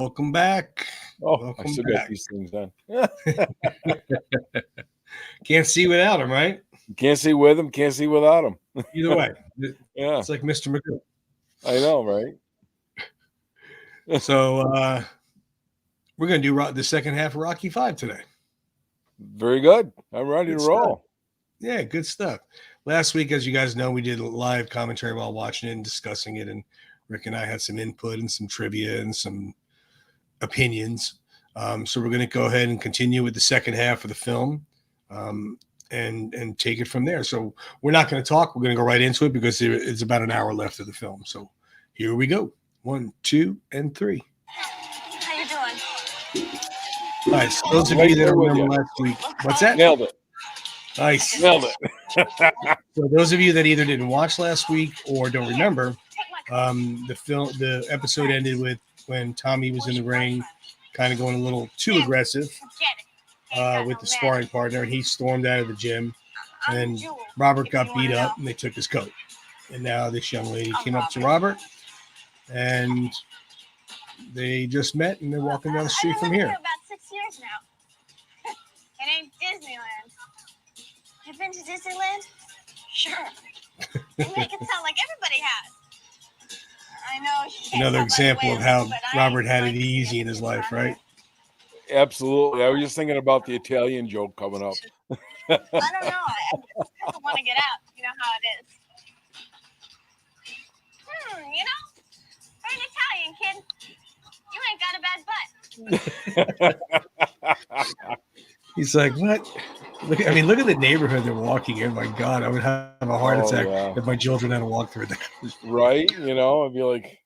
Welcome back. Oh, I Welcome still got back. these things on. Can't see without him, right? Can't see with him, can't see without him. Either way. Yeah, It's like Mr. Magoo. I know, right? So we're going to do the second half of Rocky 5 today. Very good. I'm ready Good to roll. Yeah, good stuff. Last week, as you guys know, we did a live commentary while watching it and discussing it. And Rick and I had some input and some trivia and some opinions. So we're going to go ahead and continue with the second half of the film and take it from there. So we're not going to talk. We're going to go right into it because it's about an hour left of the film. So here we go. 1, 2, and 3. How you doing? Nice. Those of you that remember last week, what's that? Nailed it. Nice. Nailed it. So those of you that either didn't watch last week or don't remember, the episode ended with when Tommy was in the ring, kind of going a little too aggressive with the sparring partner, and he stormed out of the gym. And Robert got beat up, and they took his coat. And now this young lady came up to Robert, and they just met, and they're walking down the street from here. About 6 years now. It ain't Disneyland. You've been to Disneyland? Sure. You make it sound like everybody has. I know. Another example of how Robert had it easy in his life, right? Absolutely. I was just thinking about the Italian joke coming up. I don't know. I just want to get out. You know how it is. You're an Italian kid. You ain't got a bad butt. He's like, what? Look at the neighborhood they're walking in. My God, I would have a heart attack if my children had to walk through that. Right? I'd be like,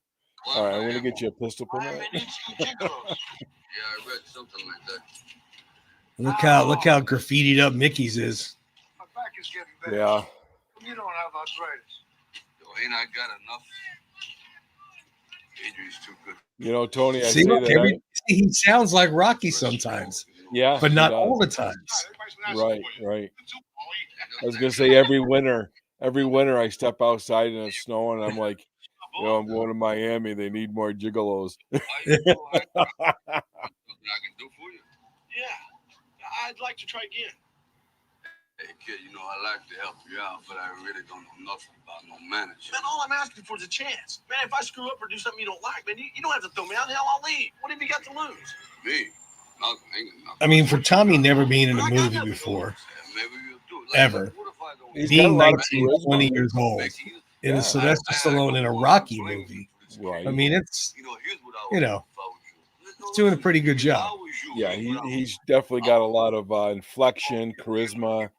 all right, I'm going to get you a pistol permit. Yeah, I read something like that. Look how graffitied up Mickey's is. My back is getting better. Yeah. You don't have arthritis. Yo, ain't I got enough? Adrian's too good. Tony, I See, say that. he sounds like Rocky sometimes, Yeah. but not all the times. Right. I was going to say every winter I step outside and it's snowing. I'm like, I'm going to Miami. They need more gigolos. Nothing I can do for you. Yeah, I'd like to try again. Hey, kid, I like to help you out, but I really don't know nothing about no manager. Man, all I'm asking for is a chance. Man, if I screw up or do something you don't like, man, you don't have to throw me out. Hell, I'll leave. What have you got to lose? Me? Nothing. Ain't nothing. I mean, for Tommy never being in a movie before, Yeah, maybe you'll do it. ever. What if I don't? He's got a being lot of 19, charisma. 20 years old, in a Sylvester Stallone in a Rocky movie. Right. I mean, it's Here's what I you know, he's doing a pretty good job. Yeah, he's definitely got a lot of inflection, charisma.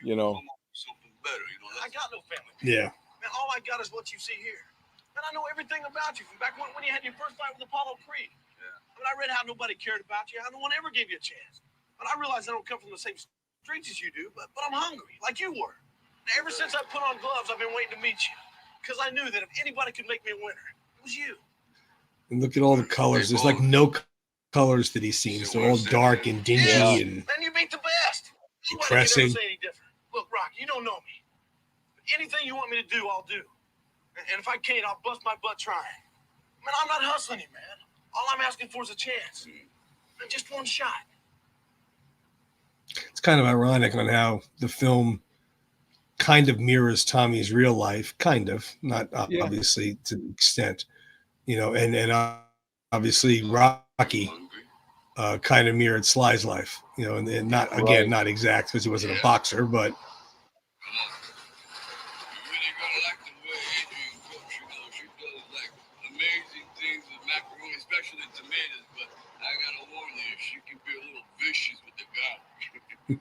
Something better, I got no family. Yeah. Man, all I got is what you see here. Man, I know everything about you from back when you had your first fight with Apollo Creed. Yeah. I mean, I read how nobody cared about you, how no one ever gave you a chance. But I realize I don't come from the same streets as you do, but I'm hungry, like you were. And ever since I put on gloves, I've been waiting to meet you. Because I knew that if anybody could make me a winner, it was you. And look at all the colors. There's like no colors that he's seen. They're all dark and dingy and Man, you beat the best. depressing. Nobody can ever say any different. Look, Rock, you don't know me. Anything you want me to do, I'll do. And if I can't, I'll bust my butt trying. Man, I'm not hustling you, man. All I'm asking for is a chance. And just one shot. It's kind of ironic on how the film kind of mirrors Tommy's real life, kind of, not obviously to the extent, and obviously Rocky kind of mirrored Sly's life, and not again, not exact because he wasn't a boxer, but. You really gonna like the way Adrian cooks. She does like amazing things with macaroni, especially tomatoes. But I gotta warn you, she can be a little vicious with the garlic. You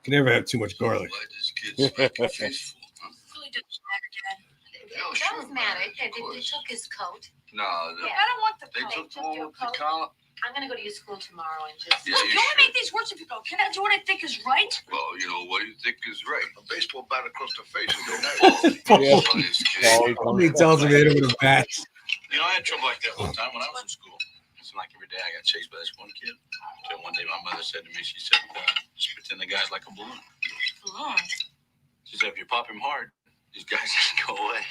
can never have too much garlic. Why this kid's making face full, huh? Really doesn't matter, Dad. Yeah, It sure, does matter. of They course. took his coat. No, I don't want the they coat. took one with the collar. I'm going to go to your school tomorrow and just... Yeah, Look, you don't should. make these words if you go. Can I do what I think is right? Well, what do you think is right? A baseball bat across the face is okay. Yeah. Funniest kid. He tells him to hit him with a bat. I had trouble like that one time when I was in school. It seemed like every day I got chased by this one kid. Until one day my mother said to me, she said, just pretend the guy's like a balloon. Balloon? She said, if you pop him hard, these guys just go away.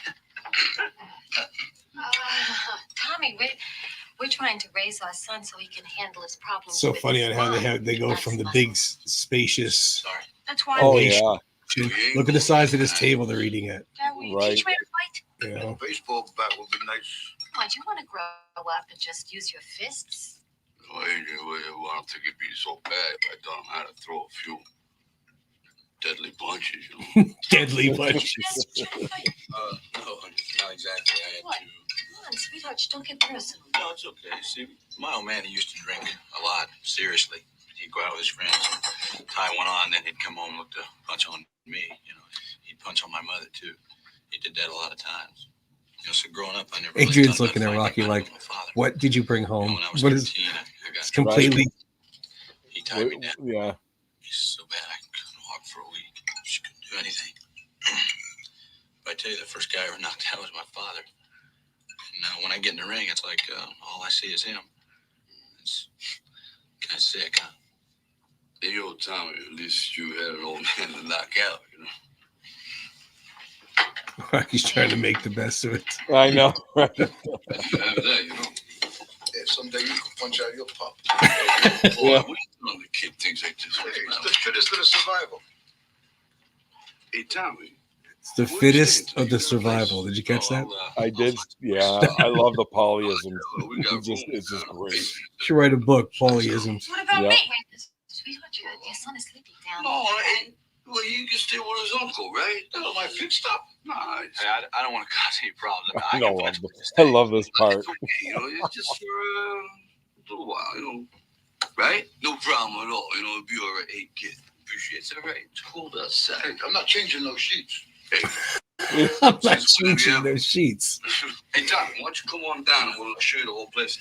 Tommy, We're trying to raise our son so he can handle his problems. So with funny his on how mind. they go from the big spacious. Sorry. That's why Oh we yeah, Look at the size of this table they're eating at. Right. teach me to fight. You know, Baseball bat would be nice. Come on, do you want to grow up and just use your fists? Well, Adrian, I don't think it'd be so bad if I taught him how to throw a few deadly punches, you know. deadly punches. No, not exactly. I had What? to. Come on, sweetheart, just don't get personal. No, it's okay. See, my old man, he used to drink a lot, seriously. He'd go out with his friends, and time went on, then he'd come home and look to punch on me. You know, he'd punch on my mother, too. He did that a lot of times. You know, so growing up, I never really Adrian's thought looking about at Rocky fighting my like, father. what did you bring You know, home? when I was What is 13, I got it's completely He tied me down. Yeah. He's so bad I couldn't walk for a week. Just couldn't do anything. But I tell you, the first guy I ever knocked out was my father. Now, when I get in the ring, it's like all I see is him. It's kind of sick, huh? Hey, yo, Tommy, at least you had an old man to knock out, you know. Rocky's trying to make the best of it. I know. Right. You have that, you know. Yeah, someday you can punch out your pup. Yeah. Boy, we don't the kid things like this. Hey, it's the fittest of the survival. Hey, Tommy. It's the fittest of the survival. Did you catch that? I did. Yeah, I love the polyism. We got It's just great. You should write a book, Polyisms. What about Yeah. me? Sweetheart, your son is sleeping down. No, hey, well, you can stay with his uncle, right? That's my fixed up. Nah, it's, Hey, I don't want to cause any problems. I I can know. punch I love this part. it's okay, you know. It's just for a little while, you know. Right? No problem at all. You know, it'll be all right. Hey, kid, appreciate it. It's all right. It's cold outside. Hey, I'm not changing those sheets. Hey, I'm not changing those sheets. hey, Tom, why don't you come on down and we'll show you the whole place.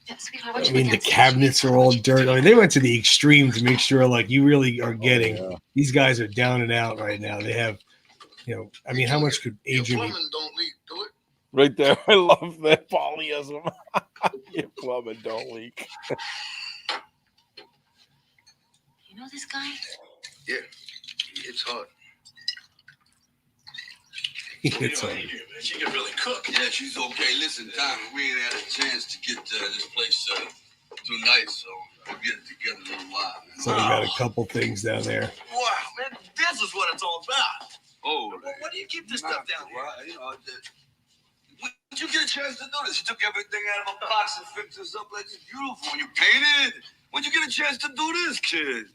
Yeah, sweetheart, why don't I you mean, go the downstairs? cabinets are all dirt. I mean, they went to the extreme to make sure, like, you really are getting. Yeah. These guys are down and out right now. They have, I mean, how much could Your Adrian? plumbing don't leak, do it? Right there. I love that polyism. Your plumbing don't leak. You know this guy? Yeah, it's hard. It's She can really cook. Yeah, she's okay. Listen, Tommy, we ain't had a chance to get this place tonight, so we'll get it together in a little while. so we got a couple things down there. Wow, man, this is what it's all about. Oh, Why do you keep this stuff down here? Well, you know, when did you get a chance to do this? You took everything out of a box and fixed this up like it's beautiful. And you painted. When'd you get a chance to do this, kid?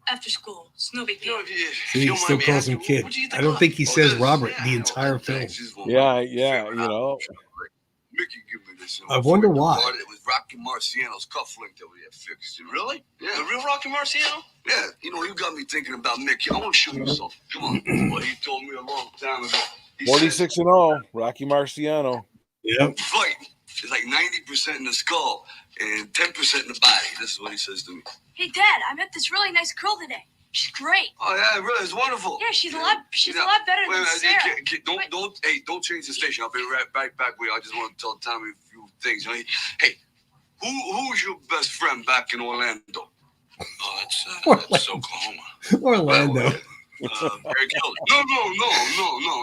After school. It's no big You know, deal. if you, So he still calls him kid. I don't think he says Robert the entire film. Yeah, you know. Mickey, give me this. I wonder why. It was Rocky Marciano's cufflink that we had fixed. Really? Yeah. The real Rocky Marciano? Yeah. You know, you got me thinking about Mickey. I want to show you something. Come on. Well, he told me a long time ago. He 46 and 0, Rocky Marciano. Yep. said, fight is like 90% in the skull and 10% in the body. This is what he says to me. Hey, Dad, I met this really nice girl today. She's great. Oh yeah, really, it's wonderful. Yeah, she's a lot better Wait, than wait, Sarah. don't change the station. I'll be right back with you. I just want to tell Tommy a few things. Hey, who's your best friend back in Orlando? Oh, that's Oklahoma. Orlando. Eric Hilton.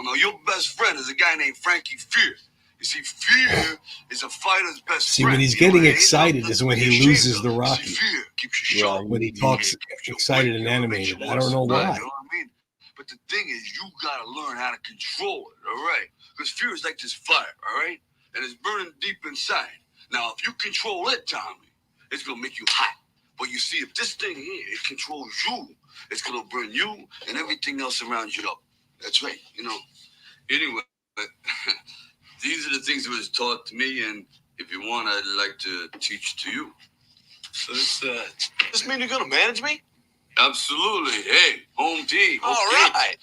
No. Your best friend is a guy named Frankie Fear. You see, Fear is a fighter's best See, friend. when he's You know, getting ain't excited nothing is when to he be ashamed loses of. the See, Rocky. Fear keeps you sharp. When he talks Keeps you excited awake, and you know, animated. makes you I don't know want to why. you know what I mean? But the thing is, you gotta learn how to control it, all right? Because fear is like this fire, all right? And it's burning deep inside. Now, if you control it, Tommy, it's gonna make you hot. But you see, if this thing here, it controls you, it's gonna burn you and everything else around you up. That's right, you know. Anyway, these are the things that was taught to me, and if you want, I'd like to teach to you. So this mean you're gonna manage me? Absolutely. Hey, home team. All Okay. right.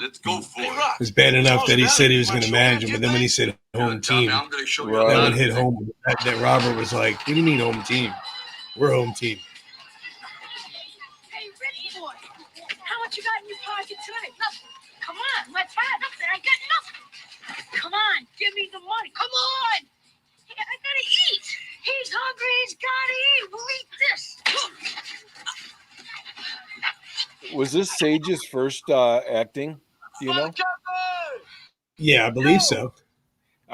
Let's go for Hey, it. Rock. It's bad enough that he said he was Wanna going to show me manage a him, few but then when he things? said home Tommy, team, I'm gonna show you Right. that a lot one of hit things. home. That Robert was like, "What do you mean home team? We're home team." Hey, Rich boy, how much you got in your pocket tonight? Nothing. Come on, let's have nothing. I got nothing. Come on, give me the money. Come on. Hey, I gotta eat. He's hungry. He's gotta eat. We'll eat this. Was this Sage's first acting? Do you know? Yeah, I believe so.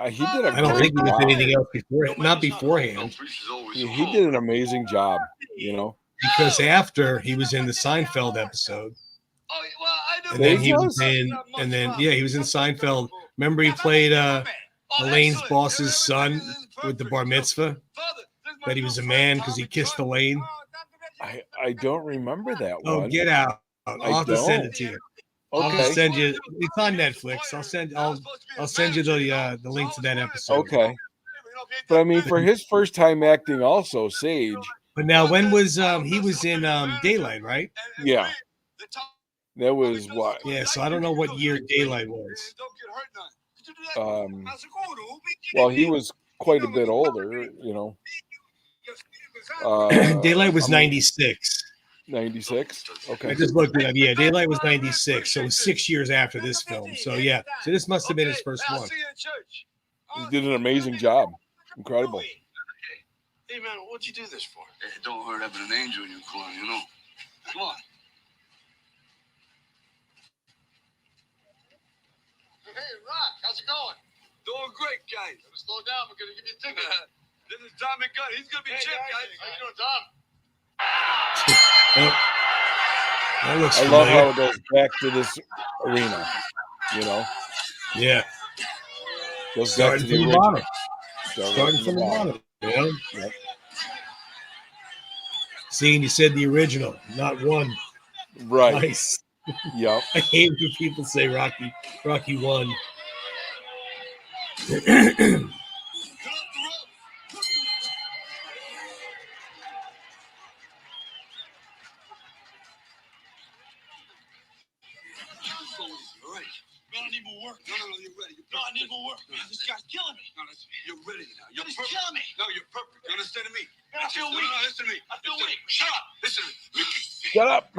He did a I don't great think he was job. anything else before, not No, beforehand, Priest is always He did an amazing job. You know, because after he was in the Seinfeld episode, Oh, well, I know and then he Bezos? was in, and then yeah, he was in Seinfeld. Remember, he played Elaine's boss's son with the bar mitzvah. That he was a man because he kissed Elaine. I don't remember that Oh, one. get out! I'll have to send it to you. I'll Okay. just send you. It's on Netflix. I'll send you the link to that episode. Okay. But I mean, for his first time acting, also Sage. But now, when was he was in Daylight, right? Yeah. That was what? Yeah. So I don't know what year Daylight was. Well, he was quite a bit older. You know. Daylight was I mean, 96. 96. I Okay. just looked it up. Yeah, Daylight was 96. So it was 6 years after this film. So yeah. So this must have been his first one. He did an amazing job. Incredible. Hey, man, what'd you do this for? Hey, it don't hurt having an angel in your corner, you know. Come on. Hey, Rock, how's it going? Doing great, guys. Slow down. We're gonna give you a ticket. This is Tommy Gunn. He's gonna be chipped, guys. How you doing, Tom? Oh, that looks I love familiar. how it goes back to this arena. You know, Yeah. goes back to Starting the from the original. bottom. Starting from the bottom. Yeah. Yep. Seeing you said the original, not one. Right. Nice. Yep. I hate when people say Rocky 1. All right. Man, I need more work. No, you're ready. No, I need more work. Man, this guy's killing me. No, you're ready now. You're He's perfect. killing me. No, you're perfect. You understand me? Man, I feel No, weak. no, listen to me. I feel weak. Shut up. Listen. Shut up.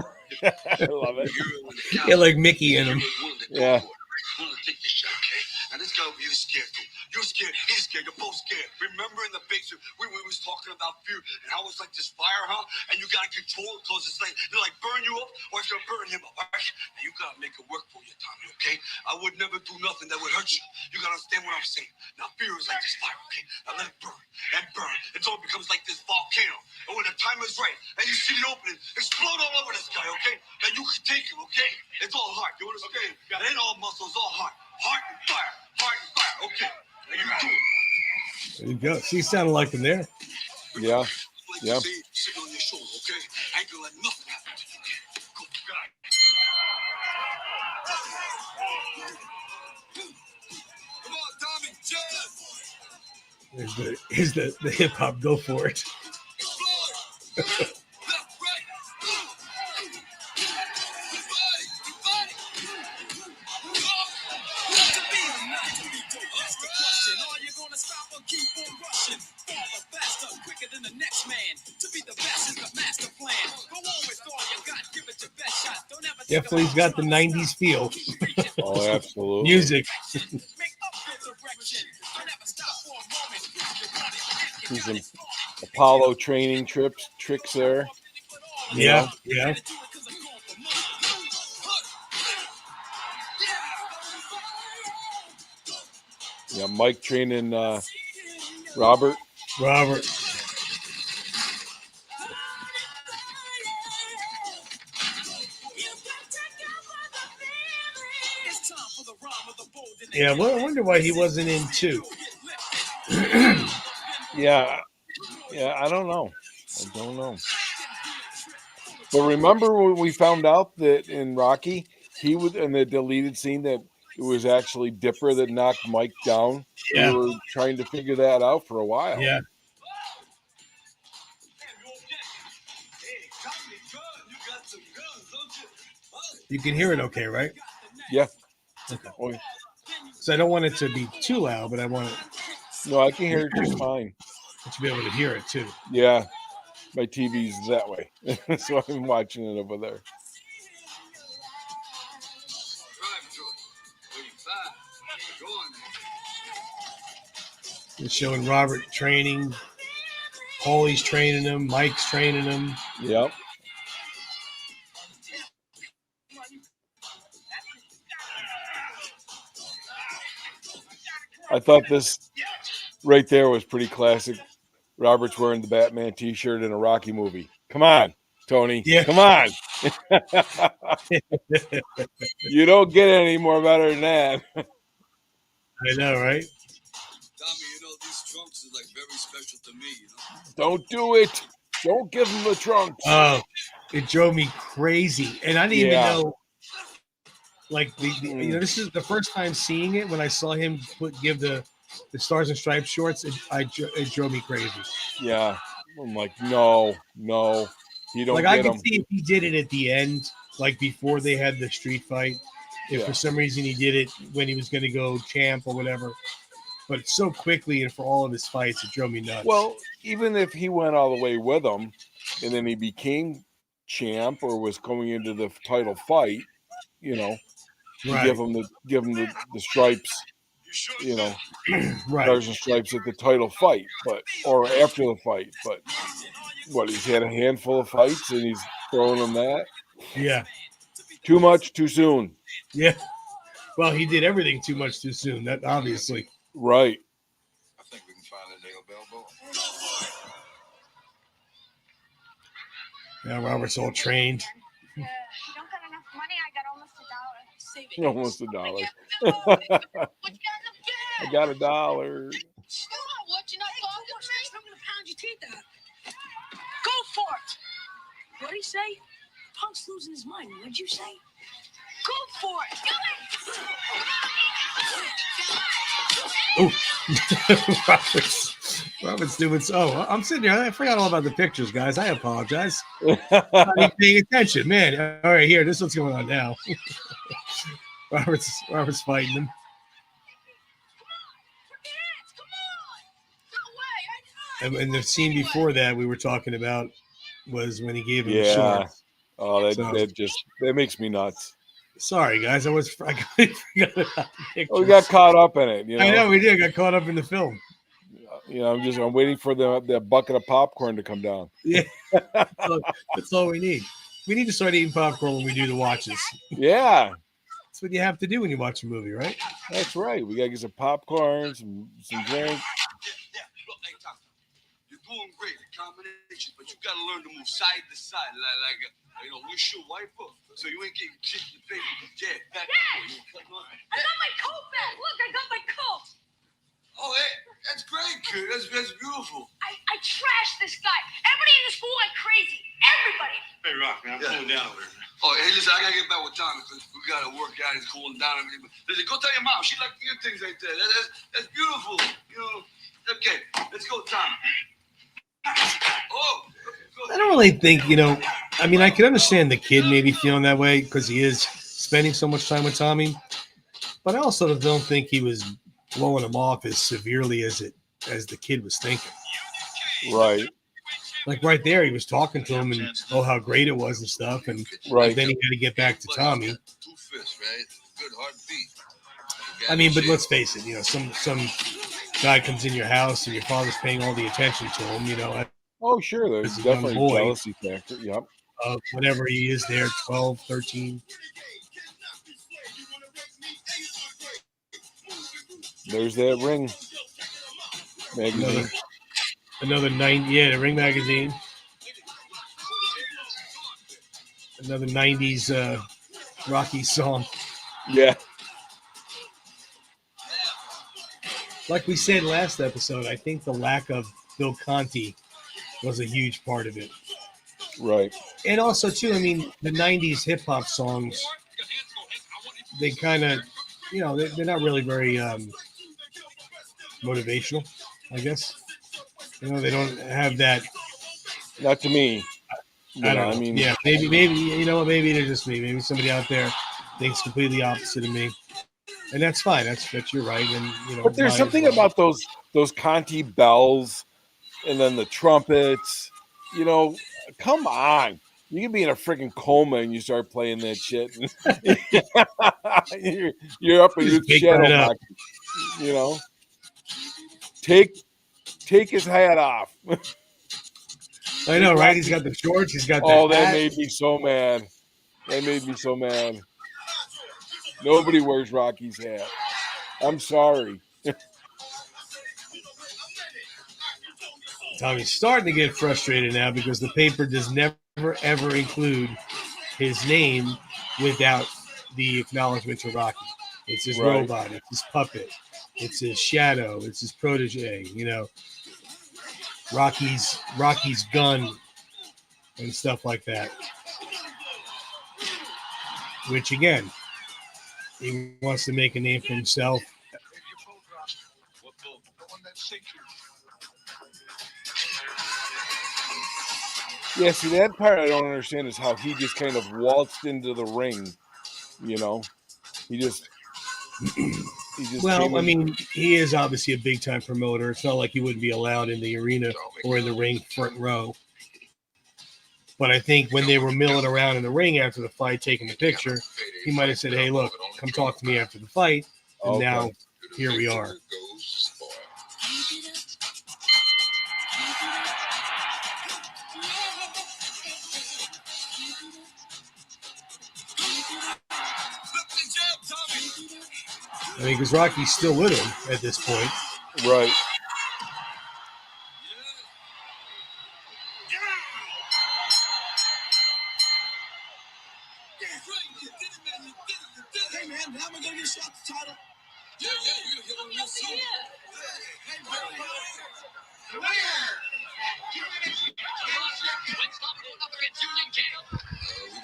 I love it. Yeah, like Mickey in him. Yeah. I'm gonna take this shot, okay? Now this guy over here is scared too. You're scared, he's scared, you're both scared. Remember in the basement, we was talking about fear and how it's like this fire, huh? And you gotta control it because it's like it'll like burn you up or it's gonna burn him up, all right? And you gotta make it work for you, Tommy, okay? I would never do nothing that would hurt you. You gotta understand what I'm saying. Now fear is like this fire, okay? Now let it burn and burn until it becomes like this volcano. And when the time is right and you see the opening, explode all over this guy, okay? And you can take him, okay? It's all heart, you understand? It ain't all muscle, it's all heart. Heart and fire. Heart and fire. Okay. Now you do it. There you go. She sounded like him there. Yeah. Like Yeah. you say, sit on your shoulder, okay? I ain't gonna let nothing happen to you, okay? Go, God. Come on, Tommy, jazz. Here's the hip hop. Go for it. Explode. Left, right. Definitely got the 90s feel. Oh, absolutely. Music. See some Apollo training tricks there. Yeah, yeah. Yeah, Mike training Robert. Robert. Yeah, well, I wonder why he wasn't in 2. Yeah, I don't know. But remember when we found out that in Rocky, he was in the deleted scene that it was actually Dipper that knocked Mike down? Yeah. We were trying to figure that out for a while. Yeah. You can hear it okay, right? Yeah. Okay. Oh, So I don't want it to be too loud, but I want it no, I can hear it just fine. to be able to hear it too. Yeah. My TV's that way. So I'm watching it over there. It's showing Robert training. Paulie's training him. Mike's training him. Yep. I thought this right there was pretty classic. Robert's wearing the Batman T-shirt in a Rocky movie. Come on, Tony. Yeah. Come on. You don't get any more better than that. I know, right? Tommy, these trunks is like very special to me, Don't do it. Don't give him the trunks. Oh, it drove me crazy, and I didn't even know. Like this is the first time seeing it. When I saw him give the Stars and Stripes shorts, it drove me crazy. Yeah, I'm like, no, you don't. Like get I could him. see if he did it at the end, like before they had the street fight. If for some reason he did it when he was going to go champ or whatever, but so quickly and for all of his fights, it drove me nuts. Well, even if he went all the way with him, and then he became champ or was going into the title fight, right. give him the stripes, right. Stars and Stripes at the title fight, or after the fight. But he's had a handful of fights and he's throwing them that. Yeah. Too much, too soon. Yeah. Well, he did everything too much too soon. That obviously. Right. I think we can finally nail Balboa. Yeah, Robert's all trained. You don't got enough money? I got almost $1. Save it. Almost $1. What you got in the bag? I got $1. Come on, what? You're not talking to me? I'm going to pound your teeth out. Go for it. What'd he say? Punk's losing his mind. What'd you say? Go for it. Robert's doing so. I'm sitting here. I forgot all about the pictures, guys. I apologize. Not even paying attention, man. All right, here. This is what's going on now. Robert's fighting him. And the scene before that we were talking about was when he gave him the shorts. Oh, that makes me nuts. Sorry, guys. I forgot about the pictures. We got caught up in it. I know we did. Got caught up in the film. I'm waiting for that bucket of popcorn to come down. Yeah, that's all we need. We need to start eating popcorn when we do the watches. Yeah, that's what you have to do when you watch a movie, right? That's right. We gotta get some popcorn, some drink. Doing great, the combination, but you gotta learn to move side to side, like windshield wiper, so you ain't getting kicked in the face with the jet. I got my coat back. Look, I got my coat. Oh, hey, that's great, kid. That's beautiful. I trashed this guy. Everybody in the school went crazy. Everybody. Hey, Rock, man, I'm cooling down over here. Oh, hey, listen, I gotta get back with Tommy because we gotta work out. He's cooling down and everything. Listen, go tell your mom. She like your things like that. That's beautiful. Okay, let's go, Tommy. I don't really think, I mean, I can understand the kid maybe feeling that way because he is spending so much time with Tommy, but I also don't think he was blowing him off as severely as the kid was thinking. Right. Like right there, he was talking to him and how great it was and stuff, and then he had to get back to Tommy. 2 fists, right? Good heartbeat. I mean, but let's face it, some guy comes in your house and your father's paying all the attention to him, Oh, sure. There's definitely a jealousy factor. Yep. Whenever he is there, 12, 13. There's that Ring magazine. Another 9, the Ring magazine. Another 90s Rocky song. Yeah. Like we said last episode, I think the lack of Bill Conti was a huge part of it. Right. And also, too, I mean, the 90s hip-hop songs, they kind of, they're not really very motivational, I guess. They don't have that. Not to me. I don't know. I mean, yeah, maybe, maybe they're just me. Maybe somebody out there thinks completely opposite of me. And that's fine. That's you're right. And but there's something about those Conti bells and then the trumpets. Come on. You can be in a freaking coma and you start playing that shit. you're up in your shadow box. Take his hat off. I know, right? He's got the shorts. He's got that made me so mad. Nobody wears Rocky's hat. I'm sorry. Tommy's starting to get frustrated now because the paper does never, ever include his name without the acknowledgement to Rocky. It's his Right. robot. It's his puppet. It's his shadow. It's his protege. Rocky's gun and stuff like that. Which again, he wants to make a name for himself. Yeah, see, that part I don't understand is how he just kind of waltzed into the ring. He just. Well, came I in- mean, he is obviously a big time promoter. It's not like he wouldn't be allowed in the arena or in the ring front row. But I think when they were milling around in the ring after the fight, taking the picture, he might have said, "Hey, look, come talk to me after the fight." And Okay. now here we are. I mean, because Rocky's still with him at this point. Right. Hey man, how am I gonna get shot the title? Yeah, you're gonna get one of your We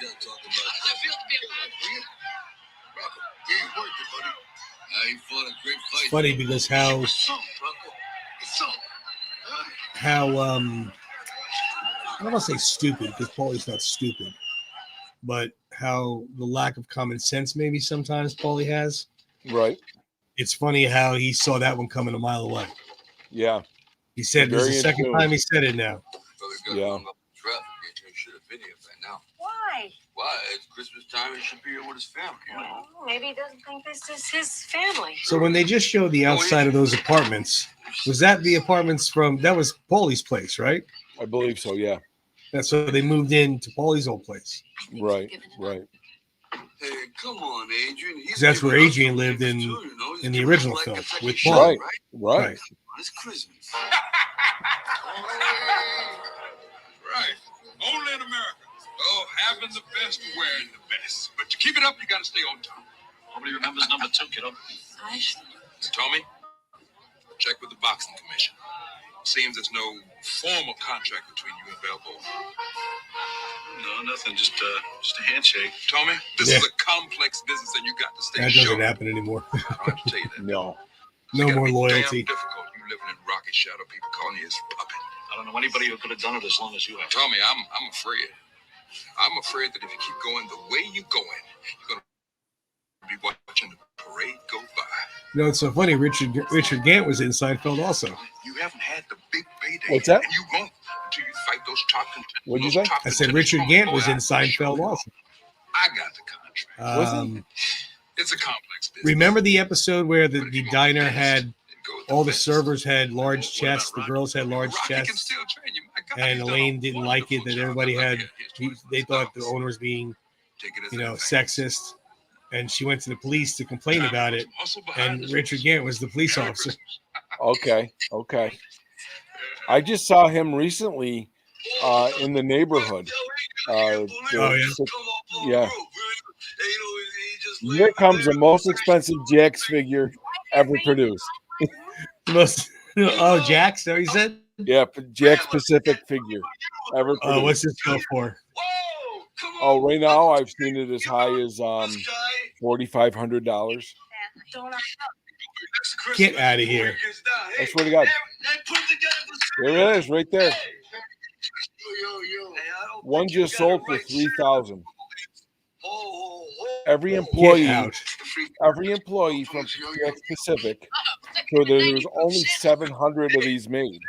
gotta talk about Rocco, he ain't worth it, buddy. He fought a great fight. It's funny because how I don't want to say stupid because Paulie's not stupid, but how the lack of common sense maybe sometimes Paulie has. Right. It's funny how he saw that one coming a mile away. Yeah. He said this is Very the second in time he said it now. Yeah. You should have been here by now. Why? Why? It's Christmas time. He should be here with his family. Well, maybe he doesn't think this is his family. So when they just showed the outside of those apartments, was that the apartments that was Paulie's place, right? I believe so. Yeah. That's so they moved into Paulie's old place. Right. Right. Hey, come on, Adrian. Because that's where Adrian lived in the original film with Paul. Right. Right. It's Christmas. Right. Only in America. Oh, having the best, wearing the best. But to keep it up, you got to stay on top. Nobody remembers number 2, kiddo. I should. Tommy, check with the boxing commission. Seems there's no formal contract between you and Balboa. No, nothing. Just a handshake. Tommy, this is a complex business, and you got to stay That sure. doesn't happen anymore. I have to tell you that. No. No It's gotta more be loyalty. Damn difficult. You living in Rocky Shadow, people calling you his puppet. I don't know anybody who could have done it as long as you have. Tommy, I'm afraid. I'm afraid that if you keep going the way you're going, you're gonna be watching the parade go by. You know, it's so funny. Richard Gant was in Seinfeld also. You haven't had the big payday. What's that? And you won't until you fight those top contenders. What'd you say? I said Richard Gant was in Seinfeld also. I got the contract. It's a complex business. Remember the episode where the diner had And go with all the best. servers had large What about chests, the Rocky? girls had large Rocky can chests, still train you. My God, and he's done a Elaine didn't like it that wonderful everybody job. had. Here's They thought the $20,000. owner was being, Take it as you know, a thanks. sexist, and she went to the police to complain about it. Muscle behind And this Richard was- Gant was the police Merry officer. Christmas. Okay. Okay. I just saw him recently in the neighborhood. Oh, yeah. Yeah. Here comes the most expensive Jax figure ever produced. Jax, so he said. Yeah, Jax Pacific figure ever produced. Oh, what's this go for? Whoa! Come on. Oh, right now I've seen it as high as $4,500. Don't Get out of here. I swear to God. There it is, right there. One just sold for $3,000. Every Get employee, out. from Jax Pacific, so there's only 700 of these made.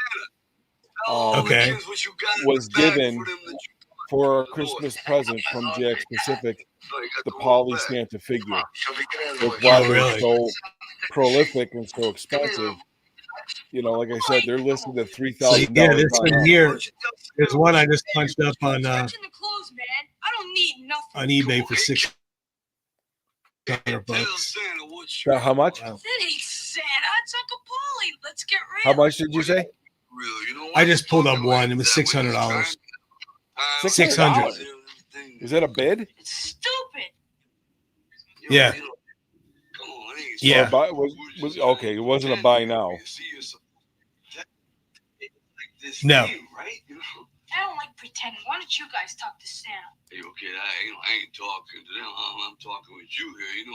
Okay. Was given for a Christmas present from Jax Pacific, the Paulie Santa figure. That's why Oh, they're really? so prolific and so expensive. You know, like I said, they're listed at So, $3,000. yeah, this one here. There's one I just punched up on Touching the clothes, man. I don't need nothing. on eBay for $600. How much? Wow. That ain't Santa. It's Uncle Paulie. Let's get real. How much did you say? Real, you know I just pulled up one. It was $600. $600. Is that a bid? It's stupid. Yeah. Yeah. Or was okay. It wasn't a buy now. No. I don't like pretending. Why don't you guys talk to Sam? Hey, okay, I ain't talking to them. I'm talking with you here.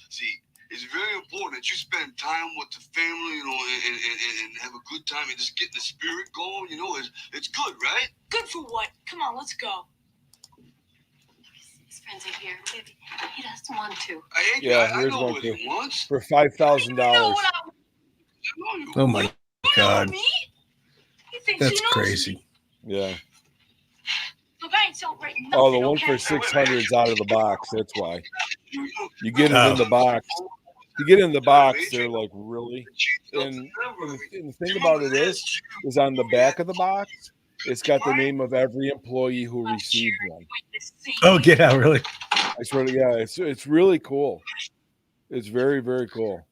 See, it's very important that you spend time with the family, and have a good time and just get the spirit going. It's good, right? Good for what? Come on, let's go. His friends are here. Maybe he doesn't want to. I Here's know one what too. he wants. For $5,000. Oh my God. Me? He thinks That's he knows crazy. me. Yeah. Look, I ain't celebrating nothing. Oh, the one okay? for 600 is out of the box. That's why. You get it in the box. You get it in the box. They're like, really? And the thing about it is on the back of the box, it's got the name of every employee who received one. Oh, get out, really? I swear to God, it's really cool. It's very, very cool.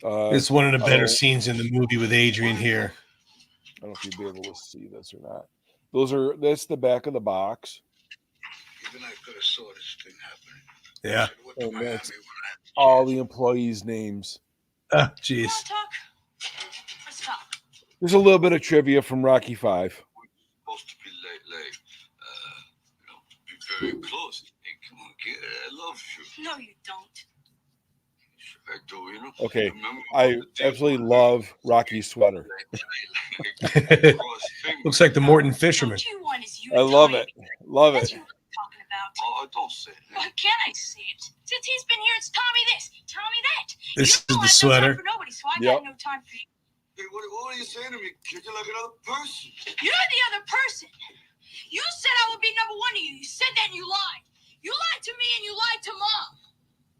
It's one of the I better don't- scenes in the movie with Adrian here. I don't know if you'll be able to see this or not. That's the back of the box. Even I could have saw this thing happening. Yeah. And that's all the employees' names. Oh, You jeez. wanna talk? Let's talk. There's a little bit of trivia from Rocky V. Supposed to be be very close. Hey, come on, kid. I love you. No, you don't. I do, Okay, Remember I the day absolutely when love Rocky's sweater. Looks like the Morton Fisherman. What you want is you I to love tell it. me. Love That's it. what I'm talking about. Oh, don't say it. Why can't I see it? Since he's been here, it's Tommy this, Tommy that. This You is don't the have no sweater. time for nobody, so I Yep. got no time for you. Hey, what are you saying to me? Kick it like another person. You're the other person. You said I would be number one to you. You said that and you lied. You lied to me and you lied to Mom.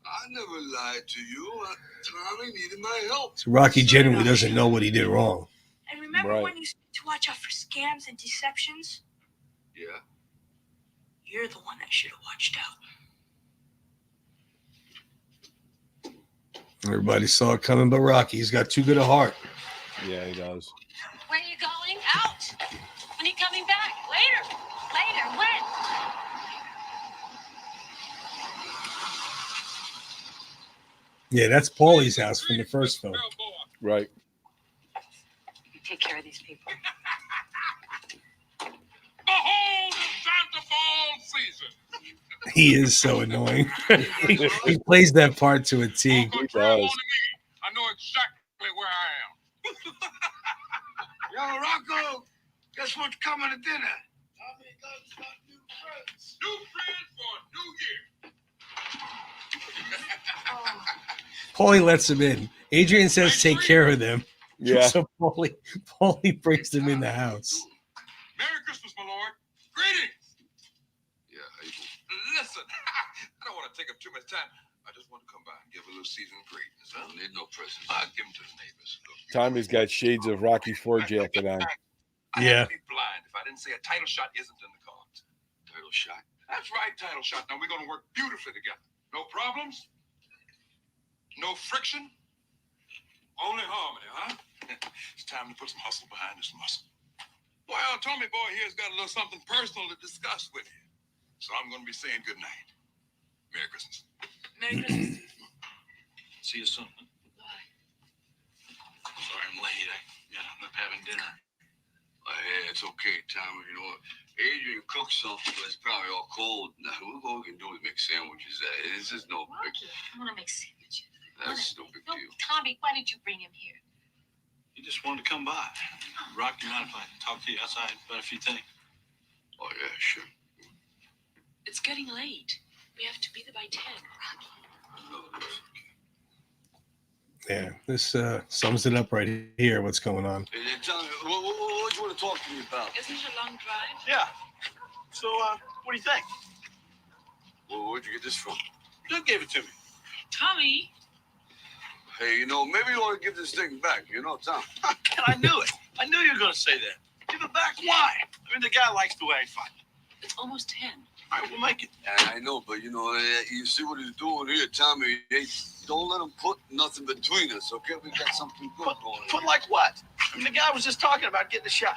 I never lied to you. Tommy needed my help. So Rocky genuinely doesn't know what he did wrong. And remember Right. when you said to watch out for scams and deceptions? Yeah. You're the one that should have watched out. Everybody saw it coming, but Rocky, he's got too good a heart. Yeah, he does. When are you going? Out. When are you coming back? Later. Later. When? Yeah, that's Paulie's house from the first film. Right. You take care of these people. The whole Santa Ball season. He is so annoying. He plays that part to a T. Uncle He Trail does. on to me. I know exactly where I am. Yo, Rocco, guess what's coming to dinner? New friends for a new year. Paulie lets him in. Adrian says take care of them. Yeah. So Paulie brings them in the house. Merry Christmas, my lord. Greetings. Yeah, Listen, I don't want to take up too much time. I just want to come by and give a little season greetings. I don't need no presents. I'll give them to the neighbors. Look, Tommy's got shades of Rocky IV jacket on. I'd Yeah. have to be blind if I didn't say a title shot isn't in the cards. Title shot. That's right, title shot. Now we're going to work beautifully together. No problems? No friction? Only harmony, huh? It's time to put some hustle behind this muscle. Well, Tommy boy here's got a little something personal to discuss with you. So I'm going to be saying good night. Merry Christmas. Merry Christmas. See you soon. Sorry I'm late. I ended up having dinner. Hey, it's okay, Tommy. Adrian cooked something, but it's probably all cold. Now, what we can do is make sandwiches. It's just no big. I want to make sandwiches. That's no big No, deal. Tommy, why did you bring him here? You just wanted to come by. Rock, you mind if I talk to you outside about a few things? Oh, yeah, sure. It's getting late. We have to be there by 10. Yeah, this sums it up right here. What's going on? Hey, Tommy, what do you want to talk to me about? Isn't it a long drive? Yeah. So, what do you think? Well, where'd you get this from? Doug gave it to me. Tommy. Hey, maybe you want to give this thing back, Tom. And I knew it. I knew you were going to say that. Give it back? Why? I mean, the guy likes the way I fight. It's almost 10. All right, we'll make it. Yeah, I know, but, you see what he's doing here, Tommy. Hey, don't let him put nothing between us, okay? We got something good going on. Put like what? I mean, the guy was just talking about getting a shot.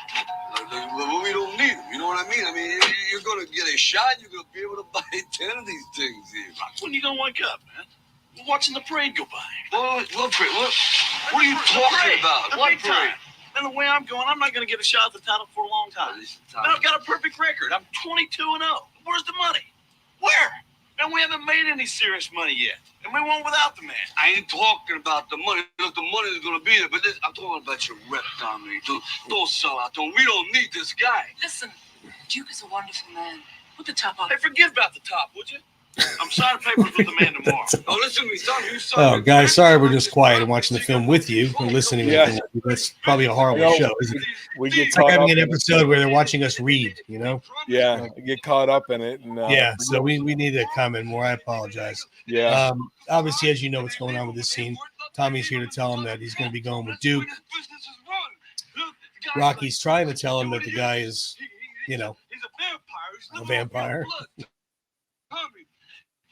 Well, we don't need them. You know what I mean? I mean, you're going to get a shot. You're going to be able to buy 10 of these things here. When you going to wake up, man? We're watching the parade go by. What parade? What are you talking about? The What big parade? time. And the way I'm going, I'm not going to get a shot at the title for a long time. And I've got a perfect record. I'm 22-0. Where's the money? Where? And we haven't made any serious money yet. And we won't without the man. I ain't talking about the money. Look, the money is going to be there, but I'm talking about your rep, Tommy. Don't sell out. We don't need this guy. Listen, Duke is a wonderful man. Put the top on. Hey, forget about the top, would you? I'm signing papers with the man tomorrow. Oh, listen to me, Tommy. Oh, guys, sorry we're just quiet and watching the film with you and listening. Yeah. That's probably a horrible You know, show. Isn't it? We get It's like caught up having an in it. episode where they're watching us read, you know? Yeah, get caught up in it. And, Yeah, so we need to comment more. I apologize. yeah. Obviously, as you know what's going on with this scene, Tommy's here to tell him that he's going to be going with Duke. Rocky's trying to tell him that the guy is, you know, he's a a vampire. Tommy,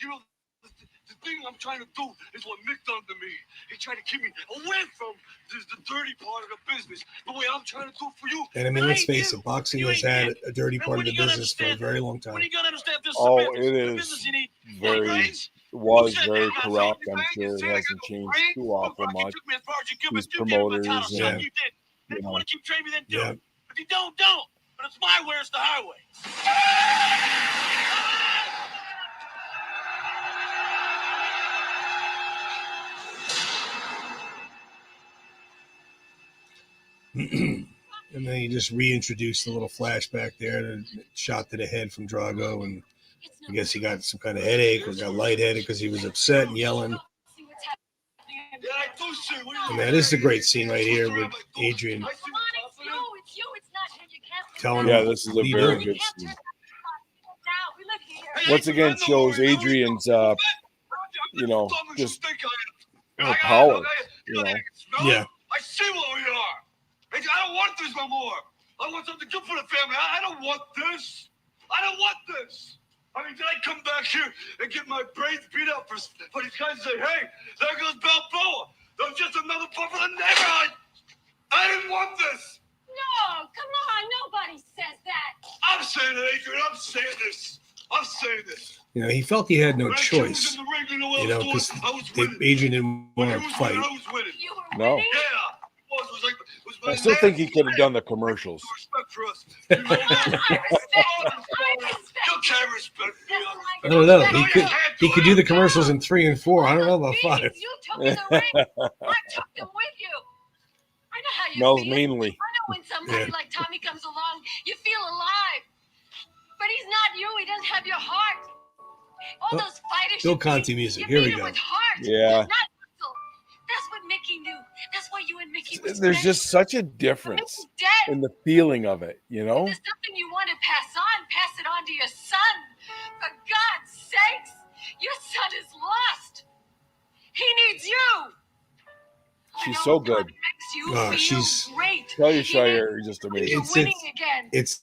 you know, the thing I'm trying to do is what Mick done to me. He tried to keep me away from the dirty part of the business. The way I'm trying to do for you. And I mean, let's face it, boxing has had a dirty part of the business for a very long time. When are you going to understand this? Oh, business? it The is business you need very- raise. Was very corrupt. I'm sure it hasn't changed too awful much. These promoters and, Yeah. You did. And if you know. want to keep training me, then do Yeah. it. If you don't. But it's my way or it's the highway. And then you just reintroduced a little flashback there, the shot to the head from Drago, and I guess he got some kind of headache or got lightheaded because he was upset and yelling. Yeah, I do see. What are you And man, this is a great scene right here with Adrian I see Come what's on, it's you. happening. It's you. It's not him. You can't. telling Yeah, him, this is what a are you very doing? good scene. Now we live here. Once again, shows Adrian's, you know, just her power. You know, Yeah. I see what we are. I don't want this no more. I want something good for the family. I don't want this. I don't want this. I mean, did I come back here and get my brains beat up for these guys to say, hey, there goes Balboa. I'm just another part of the neighborhood. I didn't want this. No, come on. Nobody says that. I'm saying it, Adrian. I'm saying this. I'm saying this. You know, he felt he had no When I came choice, in the ring, you know what you I know, was because doing? I was winning. Adrian didn't When want he to was winning, fight. I was winning. You were No. winning. Yeah. It was like, it was I still think he could have done the commercials. Respect for us. You know that? I respect. You can't respect me. I don't know. He could do the commercials in 3 and 4. I don't know about 5. You took in the ring. I took them with you. I know how you Mel's feel. mainly. I know when somebody Yeah. like Tommy comes along, you feel alive. But he's not you. He doesn't have your heart. All Oh, those fighters. Bill you Conti beat, music. you Here beat we him go. With heart, Yeah. not muscle. That's what Mickey knew. That's why you and Mickey were There's special. just such a difference Mickey's dead. in the feeling of it, you know? There's something you want to pass on. Pass it on to your son. For God's sakes, your son is lost. He needs you. I She's know so Tommy good. makes you Oh, feel she's- great. Tell you, He Shire, you're just makes amazing. you It's- winning again. It's,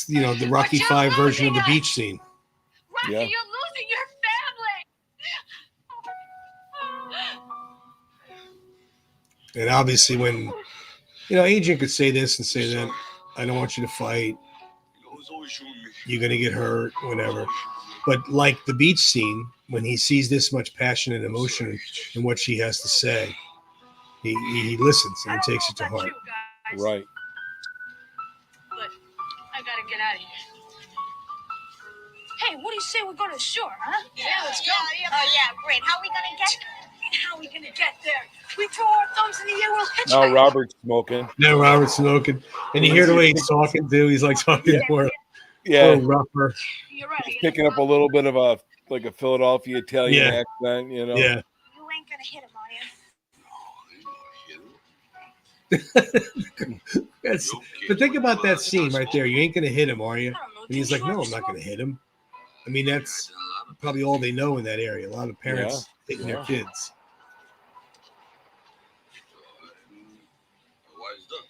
you know, the Rocky But you're 5 version of the losing beach us. scene. Rocky, Yeah. you're losing your family. And obviously when, you know, Adrian could say this and say that, I don't want you to fight. It's always you and me. You're going to get hurt, whatever. But like the beach scene, when he sees this much passion and emotion in what she has to say, he listens and he takes it to I don't know heart. about you guys, Right. but I gotta get out of here. Hey, what do you say we go to the shore, huh? Yeah, let's go. Oh, yeah, great. How are we going to get How are we gonna get there? We throw our thumbs in the air, we'll Now hitchhike. Robert's smoking. No, Robert smoking. And you hear the way he's talking too. He's like talking more a Yeah, little rougher. You're right. he's picking up a little bit of a Philadelphia Italian Yeah. accent, you know. Yeah. You ain't going to hit him, are you? That's, but think about that scene right there. You ain't going to hit him, are you? I don't know, And he's dude, like, you no, want I'm not smoke? going to hit him. I mean, that's probably all they know in that area. A lot of parents hitting their yeah. kids. Wise done.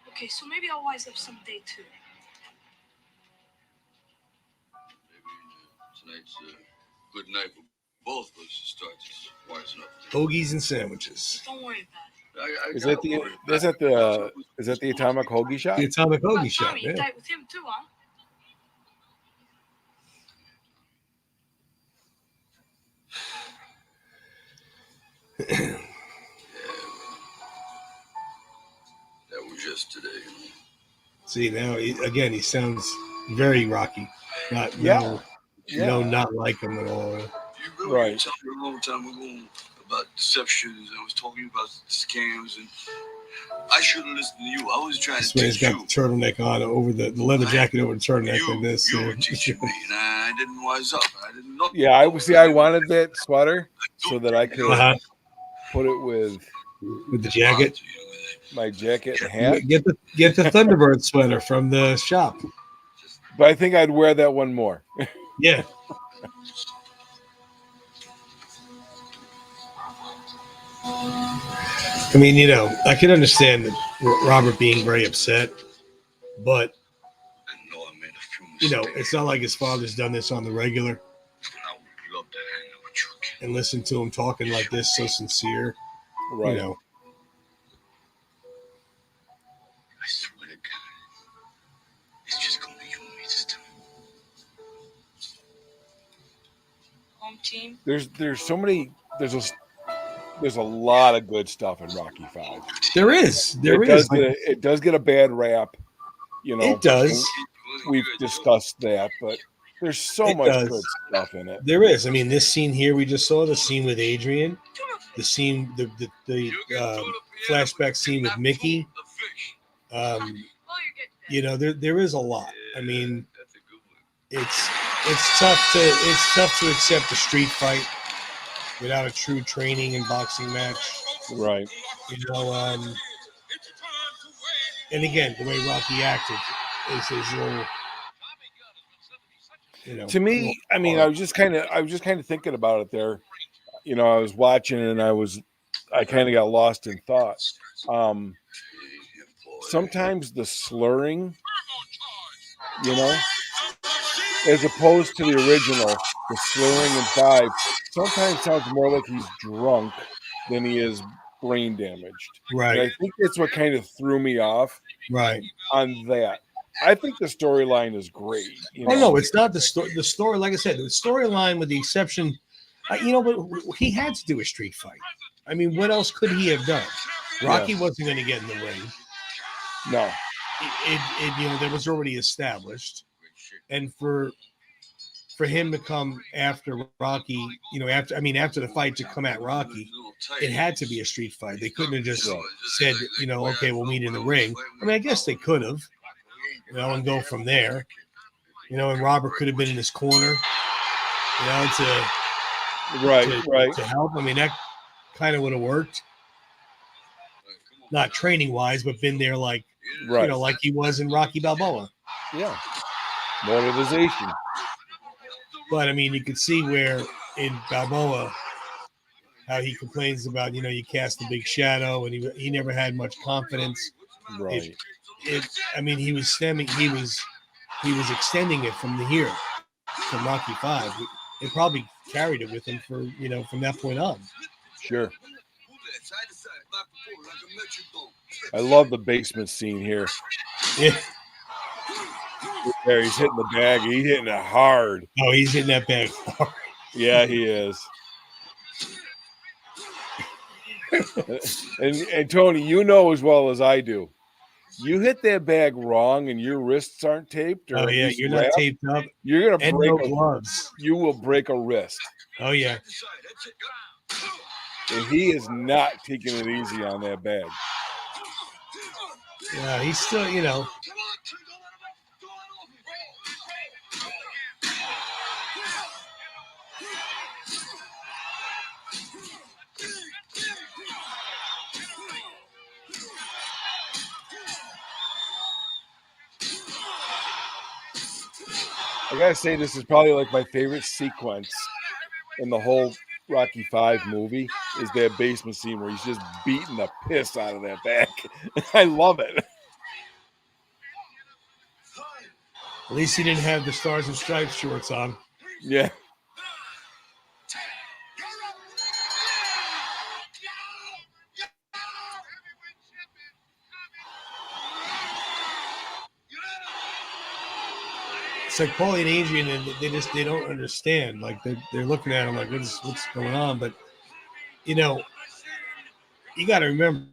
Okay, so maybe I'll wise up someday too. Maybe tonight's a good night for both of us to start just wising up. Hoagies and sandwiches. Don't worry about Is that the Atomic Hoagie shot? The Atomic Oh, Hoagie shot. Tommy, you Yeah. date with him too, huh? That was yesterday. See now again, he sounds very Rocky. Not like him at all. You really Right. told me a long time ago about deceptions. I was talking about scams, and I should have listened to you. I was trying This to man's teach got you. the turtleneck on over the leather jacket over the turtleneck like this. You were teaching me, and I didn't wise up. I didn't know. Yeah, I wanted that sweater so that I could Uh-huh. put it with With the jacket. my jacket and hat. Get the Thunderbird sweater from the shop. But I think I'd wear that one more. Yeah. I mean, I can understand that Robert being very upset, but I know I made a few mistakes. it's not like his father's done this on the regular. And I would love to hang out with you again. And listen to him talking like this, so sincere. Right. I swear to God, it's just gonna be you and me this time. Home team. There's a lot of good stuff in Rocky V. There is. It does get a bad rap, It does. We've discussed that, but there's so It much does. good stuff in it. There is. I mean, this scene here we just saw, the scene with Adrian, the scene, the flashback scene with Mickey. Oh, you're good. There is a lot. I mean, it's tough to accept a street fight without a true training and boxing match. Right. And again, the way Rocky acted is his little. To me, I mean, I was just kind of thinking about it there. I was watching and I kind of got lost in thought. Sometimes the slurring, as opposed to the original, the slurring in 5 sometimes sounds more like he's drunk than he is brain damaged. Right. And I think that's what kind of threw me off. Right. On that. I think the storyline is great. Oh no, it's not the story. The story, like I said, the storyline, with the exception, but he had to do a street fight. I mean, what else could he have done? Rocky wasn't going to get in the ring. No. That was already established, and for him to come after Rocky, after the fight to come at Rocky, it had to be a street fight. They couldn't have just said, okay, we'll meet in the ring. I mean, I guess they could have, and go from there. And Robert could have been in his corner, to help. I mean, that kind of would have worked. Not training wise, but been there like he was in Rocky Balboa. Yeah. Motivation. But I mean, you could see where in Balboa, how he complains about, you cast a big shadow, and he never had much confidence. Right. He was extending it from Rocky V. It probably carried it with him for, from that point on. Sure. I love the basement scene here. Yeah. There, he's hitting the bag. He's hitting it hard. Oh, he's hitting that bag hard. Yeah, he is. and Tony, you know as well as I do, you hit that bag wrong and your wrists aren't taped. Oh yeah, you're not taped up. You're gonna break no gloves. You will break a wrist. Oh yeah. And he is not taking it easy on that bag. Yeah, he's still, I gotta say, this is probably like my favorite sequence in the whole Rocky V movie is that basement scene where he's just beating the piss out of that bag. I love it. At least he didn't have the Stars and Stripes shorts on. Yeah. It's like Paulie and Adrian, and they don't understand. Like they're looking at him like what's going on. But you know, you got to remember,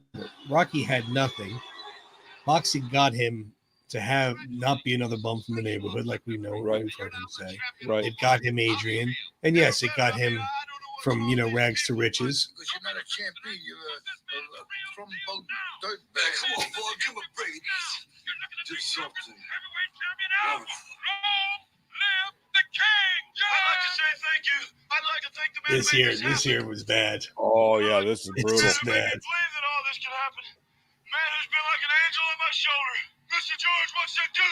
Rocky had nothing. Boxing got him to have not be another bum from the neighborhood, like we know, Right. we've heard him say. Right. It got him Adrian, and yes, it got him from rags to riches. Because you're not a champion, you're from dirt bag. Come on, boy, give him a break. Do something. This here was bad. Oh yeah, this is It's brutal. just bad. believe that all this can happen. Man who's been like an angel on my shoulder. Mr. George, what's that do?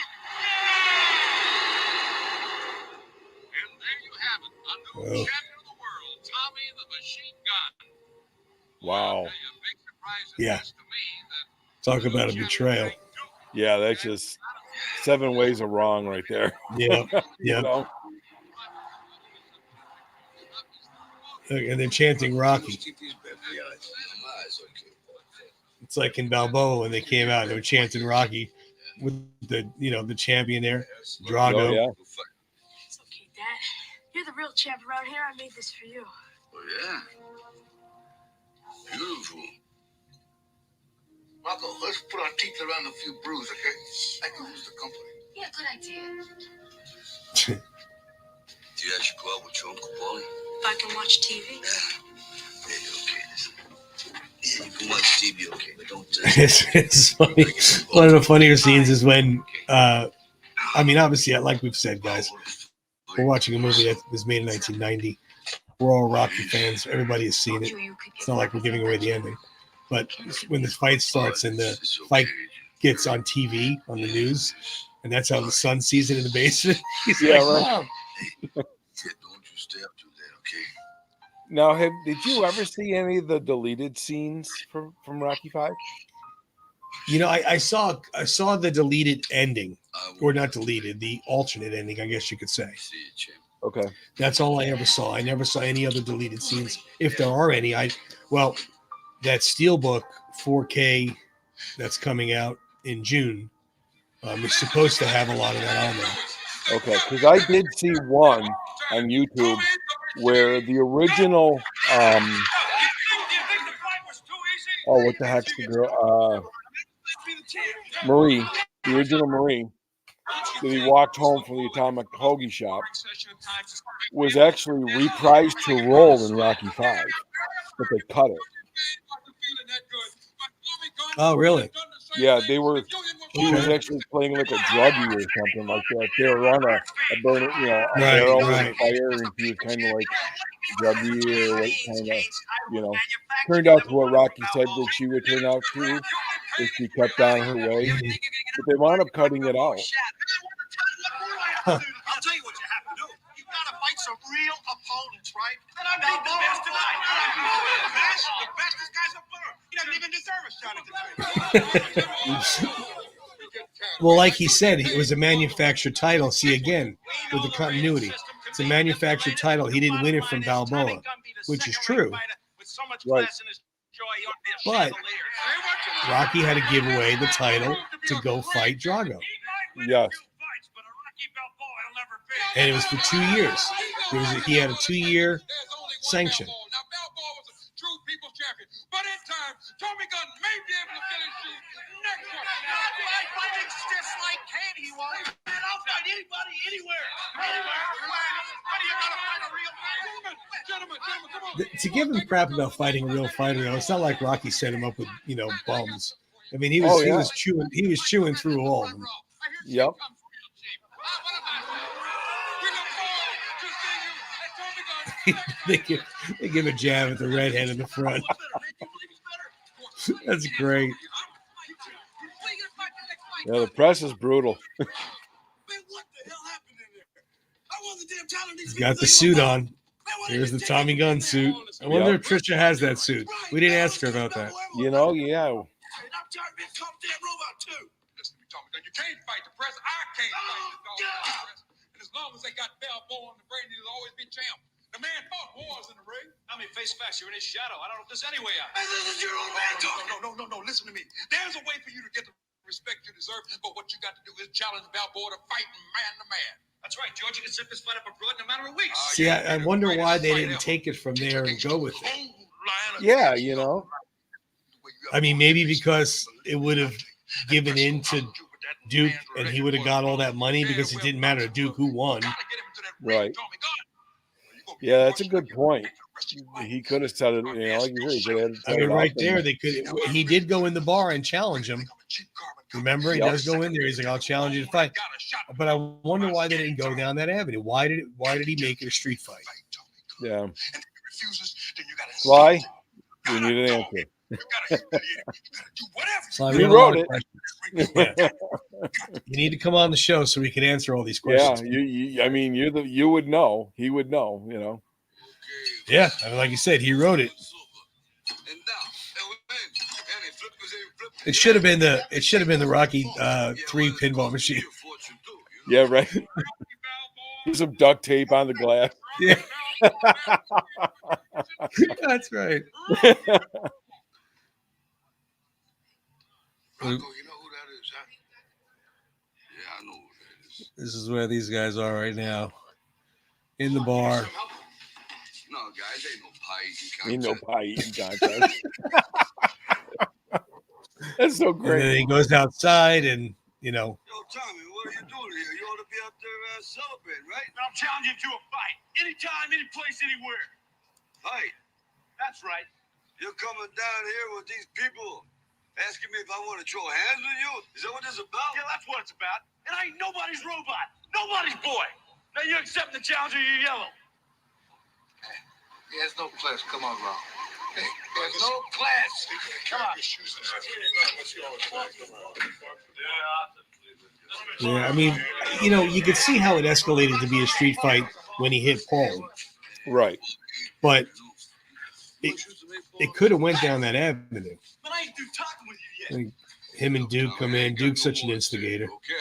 And there you have it, a new Well. champion of the world, Tommy the Machine Gun. Wow. A big surprise at Yeah. least to me that Talk about a betrayal. Yeah, that's just 7 ways of wrong right there. Yeah, You yeah. know? And they're chanting Rocky. keep these bad eyes. My eyes okay. It's like in Balboa when they came out, they were chanting Rocky with the the champion there, Drago. Oh, yeah. It's okay, Dad. You're the real champ around here. I made this for you. Oh, yeah. Beautiful. Rocco, let's put our teeth around a few brews, okay? I can use the company. Yeah, good idea. Do you actually go out with your Uncle Paulie? If I can watch TV. Yeah, you're okay. Listen. Yeah, you can watch TV, okay, but don't. It's funny. One of the funnier scenes is when, obviously, like we've said, guys, we're watching a movie that was made in 1990. We're all Rocky fans. Everybody has seen it. It's not like we're giving away the ending. But when the fight starts and the fight gets on TV, on the news, and that's how the son sees it in the basement, he's Yeah, like, right. Mom. Don't you stay up to that, okay? Now, did you ever see any of the deleted scenes from Rocky V? I saw the deleted ending, or not deleted, the alternate ending, I guess you could say. See you, champ. Okay. That's all I ever saw. I never saw any other deleted scenes. If there are any, that Steelbook 4K that's coming out in June is supposed to have a lot of that on there. Okay, because I did see one on YouTube where the original what the heck's the girl? Marie, the original Marie, that he walked home from the Atomic Hoagie Shop, was actually reprised to role in Rocky V, but they cut it. Oh, really? Yeah, he was actually playing like a druggie or something like that. They were on a burner, a barrel with fire, and he was kind of like druggie or what kind of, turned out to what Rocky said that she would turn out to if she kept on her way. But they wound up cutting it out. I'll tell you what you have to do. You gotta fight some real opponents, right? And I beat the best tonight. The best? This guy's a bummer. He doesn't even deserve a shot at the Well, like he said, it was a manufactured title. See, again, with the continuity, it's a manufactured title. He didn't win it from Balboa, which is true. Right. But Rocky had to give away the title to go fight Drago. Yes. And it was for 2 years. He had a 2-year sanction. Now Balboa was a true people's champion, but in time, Tommy Gunn may be able to finish you next one. Fighting's just like Katie, Wally. Man, I'll fight anybody, anywhere. What do you gotta fight a real fighter? Gentlemen, come on. To give him crap about fighting a real fighter, though, it's not like Rocky set him up with bums. I mean, he was chewing through all of them. Yep. they give a jab at the redhead in the front. That's great. Yeah, the press is brutal. He's got the suit on. Here's the Tommy Gunn suit. I wonder if Trisha has that suit. We didn't ask her about that. Yeah. Listen to me, Tommy Gunn. You can't fight the press. I can't fight the press. And as long as they got Balboa on the brain, he'll always be champ. The man fought wars in the ring. I mean, face facts, you're in his shadow. I don't know if there's any way out. This is your own man talking. No. Listen to me. There's a way for you to get the respect you deserve, but what you got to do is challenge Balboa to fight man to man. That's right. Georgia can set this fight up abroad in a matter of weeks. See, I wonder why they didn't take it from there and go with it. Yeah, you know. I mean, maybe because it would have given in to Duke and he would have got all that money because it didn't matter to Duke who won. Right. Yeah, that's a good point. He could have said it, you know, like you said. I mean, right there, they could. He did go in the bar and challenge him. Remember, he does go in there. He's like, "I'll challenge you to fight." But I wonder why they didn't go down that avenue. Why did he make it a street fight? Yeah. Why? We need an answer. So He wrote it. Yeah. You need to come on the show so we can answer all these questions. Yeah, I mean, you would know. He would know, you know. Yeah, I mean, like you said, he wrote it. It should have been the Rocky 3 pinball machine. Yeah, right. Put some duct tape on the glass. Yeah. That's right. Rocco, you know who that is, huh? Yeah, I know who that is. This is where these guys are right now. In the bar. No, guys, Ain't no pie eating contest. That's so And great. then he goes outside and, you know. Yo, Tommy, what are you doing here? You ought to be out there celebrating, right? I'm challenging you to a fight. Anytime, any place, anywhere. Fight. That's right. You're coming down here with these people asking me if I want to throw hands with you? Is that what this is about? Yeah, that's what it's about. And I ain't nobody's robot. Nobody's boy. Now you accept the challenge or you're yellow. There's no class. Come on, Ron. Hey, there's no class. Come on. Yeah, I mean, you know, you could see how it escalated to be a street fight when he hit Paul. Right. But it could have went down that avenue. But I ain't through talking with you yet. Like, him and Duke come in. Duke's such an instigator. Okay,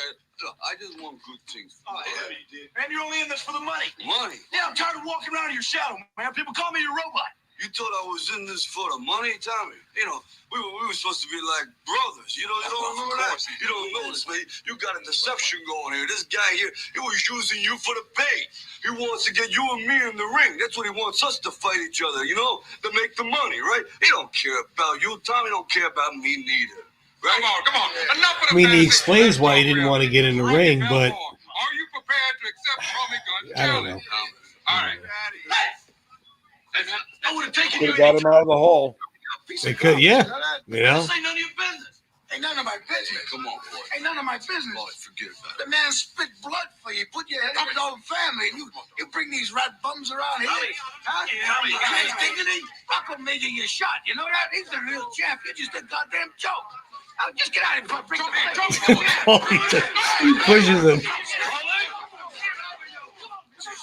look, I just want good things. Oh, yeah, you did. Man, you're only in this for the money. Money? Yeah, I'm tired of walking around in your shadow, man. People call me your robot. You thought I was in this for the money, Tommy? You know, we were supposed to be like brothers. You don't remember that? You don't know this, man. You got a deception going here. This guy here, he was using you for the bait. He wants to get you and me in the ring. That's what he wants us to fight each other, you know, to make the money, right? He don't care about you, Tommy. Don't care about me neither. Right? Come on. Enough of I the mean, he fantasy. explains why he didn't want to get in the ring, but Are you prepared to accept Tommy Gunn's I don't know. challenge? All right. I would have taken Could you have got him out of the hole. they could, yeah. You know, This ain't none of your business. Ain't none of my business. Come on, boy. Ain't none of my business. Boy, forget about The it. man spit blood for you. Put your head on his own family. And you bring these rat bums around here. Huh? His dignity? Rocco made you your shot. You know that? He's the real champ. You're just a goddamn joke. Now, just get out of here. Bring the man. Oh, he pushes him.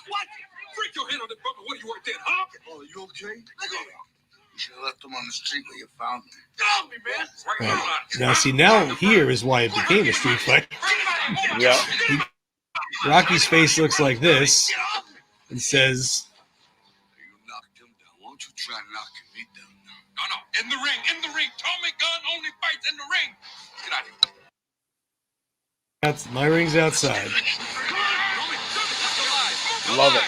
What? Freak your head on the bumper. What are you worth then, huh? Oh, you okay? Let go. You should have left him on the street where you found him. Get off me, man. Right. Now, see, now here is why it became a street fight. Yeah. Rocky's face looks like this and says, You knocked him down. Why don't you try knocking me down now? No. In the ring. Tommy Gunn only fights in the ring. Get out of here. "That's my ring's outside." Love it.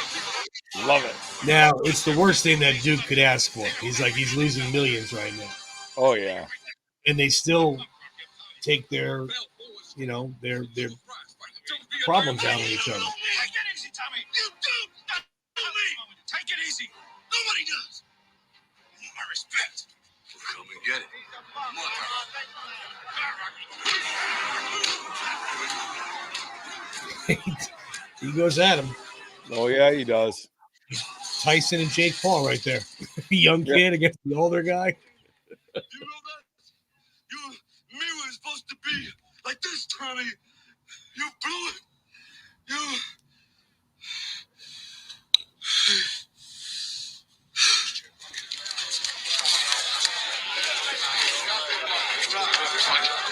Love it. Now, it's the worst thing that Duke could ask for. He's like, he's losing millions right now. Oh, yeah. And they still take their, you know, their problems out on each other. Take it easy, Tommy. You do not know me. Take it easy. Nobody does. You want my respect. Come and get it. Come on, He goes at him. Oh, yeah, he does. Tyson and Jake Paul right there. Young kid against the older guy. You know that? Me was supposed to be like this, Tommy. You blew it. You.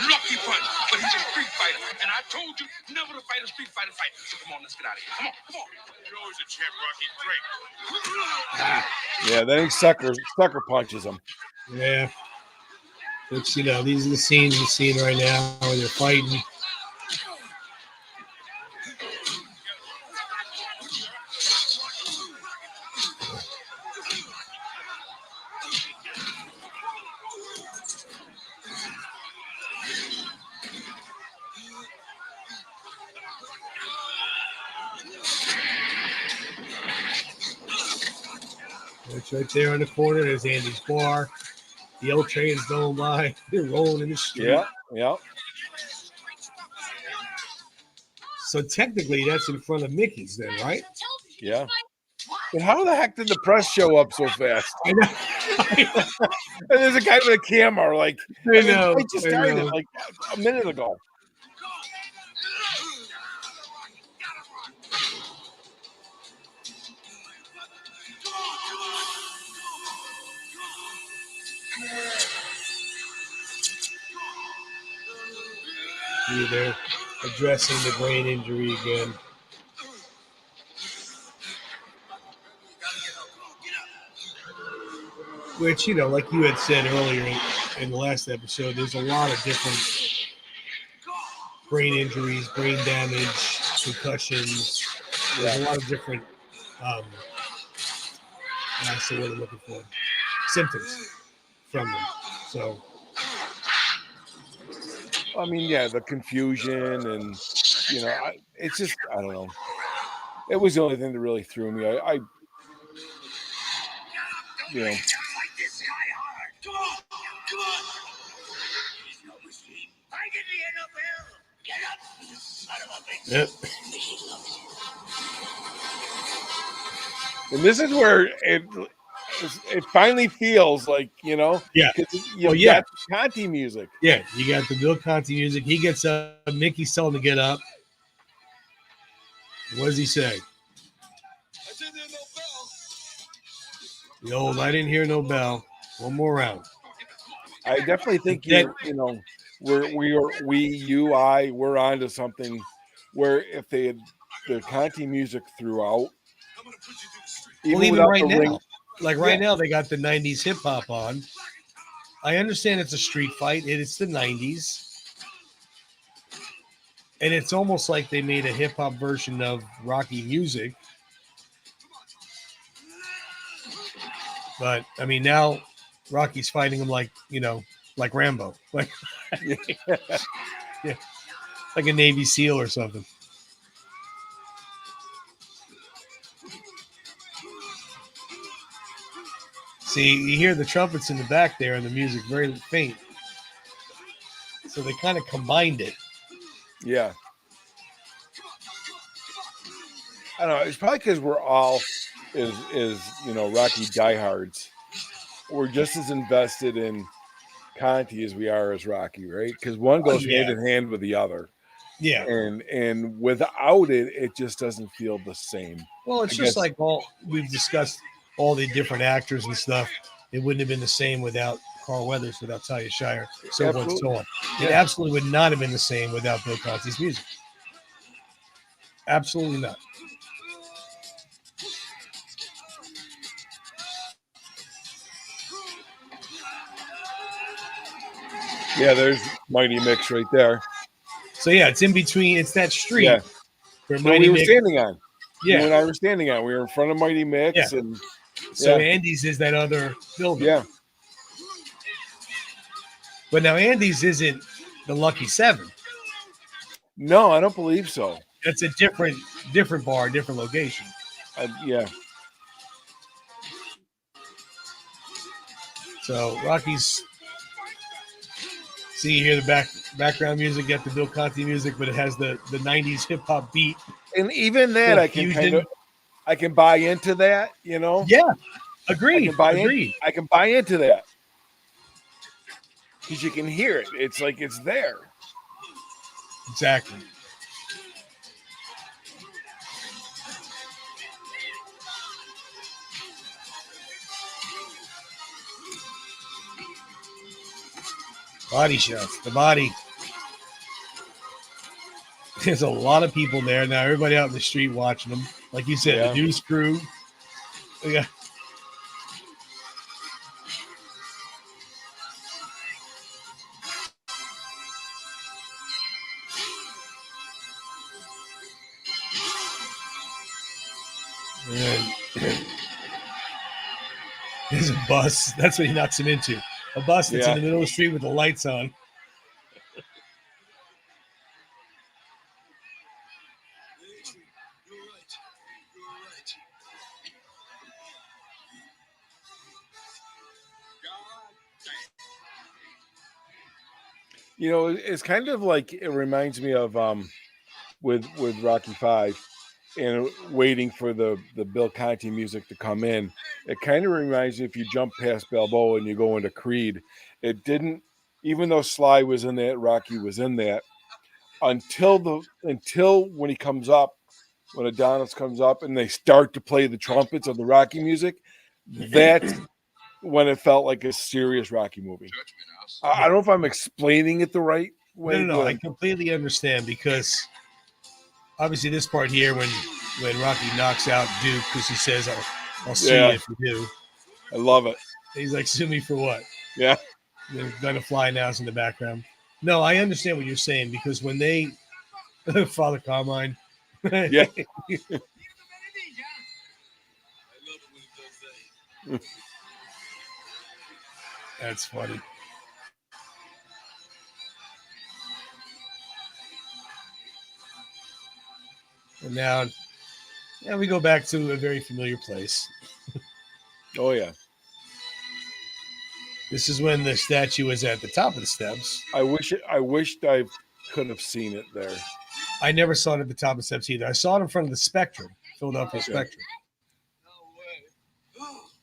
Lucky punch, but he's a street fighter. And I told you never to fight a street fighter fight. So come on, let's get out of here. Come on. You're always a champ, Rocky. Great. Yeah, then he sucker punches him. Yeah. It's, you know, these are the scenes we're seeing right now where they're fighting. It's right there in the corner. There's Andy's bar. The L train is going by. They're rolling in the street. Yeah, yeah. So technically, that's in front of Mickey's then, right? Yeah. But how the heck did the press show up so fast? I know. And there's a guy with a camera, like, I know. it just I started know. like a minute ago. They're addressing the brain injury again. Which, like you had said earlier in the last episode, there's a lot of different brain injuries, brain damage, concussions. There's a lot of different, that's the word I'm looking for, symptoms from them. So, I mean, yeah, the confusion and, it's just, I don't know. It was the only thing that really threw me. I yep. And this is where it finally feels like, Yeah. You got Conti music. Yeah, you got the Bill Conti music. He gets up. Mickey's telling him to get up. What does he say? The old, I didn't hear no bell. One more round. I definitely think we're onto something where if they had the Conti music throughout, Even right now, ring, now, they got the 90s hip hop on. I understand it's a street fight. It's the 90s. And it's almost like they made a hip hop version of Rocky music. But, I mean, now Rocky's fighting him like Rambo. Like, yeah, like a Navy SEAL or something. See, you hear the trumpets in the back there and the music very faint. So they kind of combined it. Yeah. I don't know. It's probably because we're all Rocky diehards. We're just as invested in Conti as we are as Rocky, right? Because one goes hand in hand with the other. Yeah. And without it, it just doesn't feel the same. Well, it's like we've discussed all the different actors and stuff. It wouldn't have been the same without Carl Weathers, without Talia Shire, so forth and so on. It absolutely would not have been the same without Bill Conti's music. Absolutely not. Yeah, there's Mighty Mix right there. So yeah, it's in between. It's that street where we were standing on. Yeah, you and I were standing on. We were in front of Mighty Mix, and Andy's is that other building. Yeah. But now Andy's isn't the Lucky Seven. No, I don't believe so. It's a different bar, different location. Yeah. So Rocky's. See, you hear the background music, get the Bill Conti music, but it has the 90s hip hop beat. And even that, I can buy into that, Yeah, agreed. I can buy into that because you can hear it. It's like it's there. Exactly. Body shots. The body. There's a lot of people there now. Everybody out in the street watching them. Like you said, the Deuce Crew. Yeah. And there's a bus. That's what he knocks him into. A bus that's in the middle of the street with the lights on. You know, it's kind of like it reminds me of with Rocky Five and waiting for the Bill Conti music to come in. It kind of reminds me if you jump past Balboa and you go into Creed, it didn't. Even though Sly was in that, Rocky was in that until when he comes up, when Adonis comes up and they start to play the trumpets of the Rocky music. That's when it felt like a serious Rocky movie. I don't know if I'm explaining it the right way. No. I completely understand because obviously this part here when Rocky knocks out Duke because he says, I'll sue you if you do. I love it. He's like, sue me for what? Yeah. They're gonna fly now's in the background. No, I understand what you're saying because when they Father Carmine. Yeah. That's funny. And now we go back to a very familiar place. Oh yeah. This is when the statue was at the top of the steps. I wished I could have seen it there. I never saw it at the top of the steps either. I saw it in front of the Spectrum, Philadelphia Spectrum.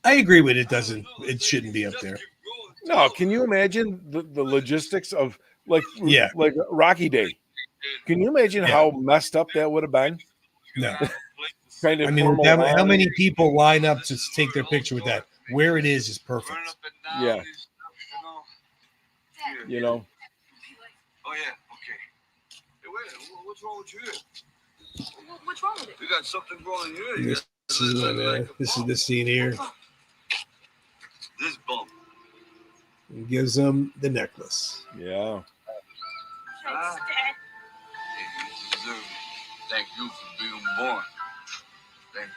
I agree with it. It shouldn't be up there. No, can you imagine the logistics of like Rocky Day? Can you imagine how messed up that would have been? No. Kind of. I mean, how many people line up to take their picture with that? Where it is perfect. Yeah. You know. Oh yeah, okay. Hey, wait, what's wrong with you? What's wrong with it? You got something wrong here. This is the scene here. This bump. He gives them the necklace. Yeah. Thanks, Dad. Hey, you deserve it. Thank you for being born. Thank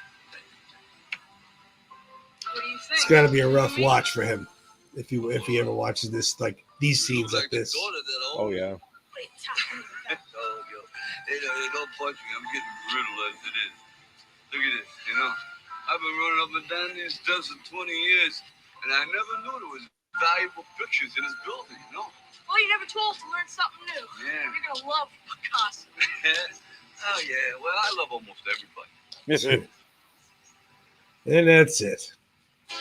What do you think? It's got to be a rough watch for him if he ever watches this, like these scenes like this. Oh yeah. Hey, don't punch me. I'm getting brittle as it is. Look at this, you know. I've been running up and down these steps for 20 years, and I never knew there was valuable pictures in this building, you know. Well, you never told us to learn something new. Yeah. You're gonna love Picasso. Oh, yeah. Well, I love almost everybody. And that's it.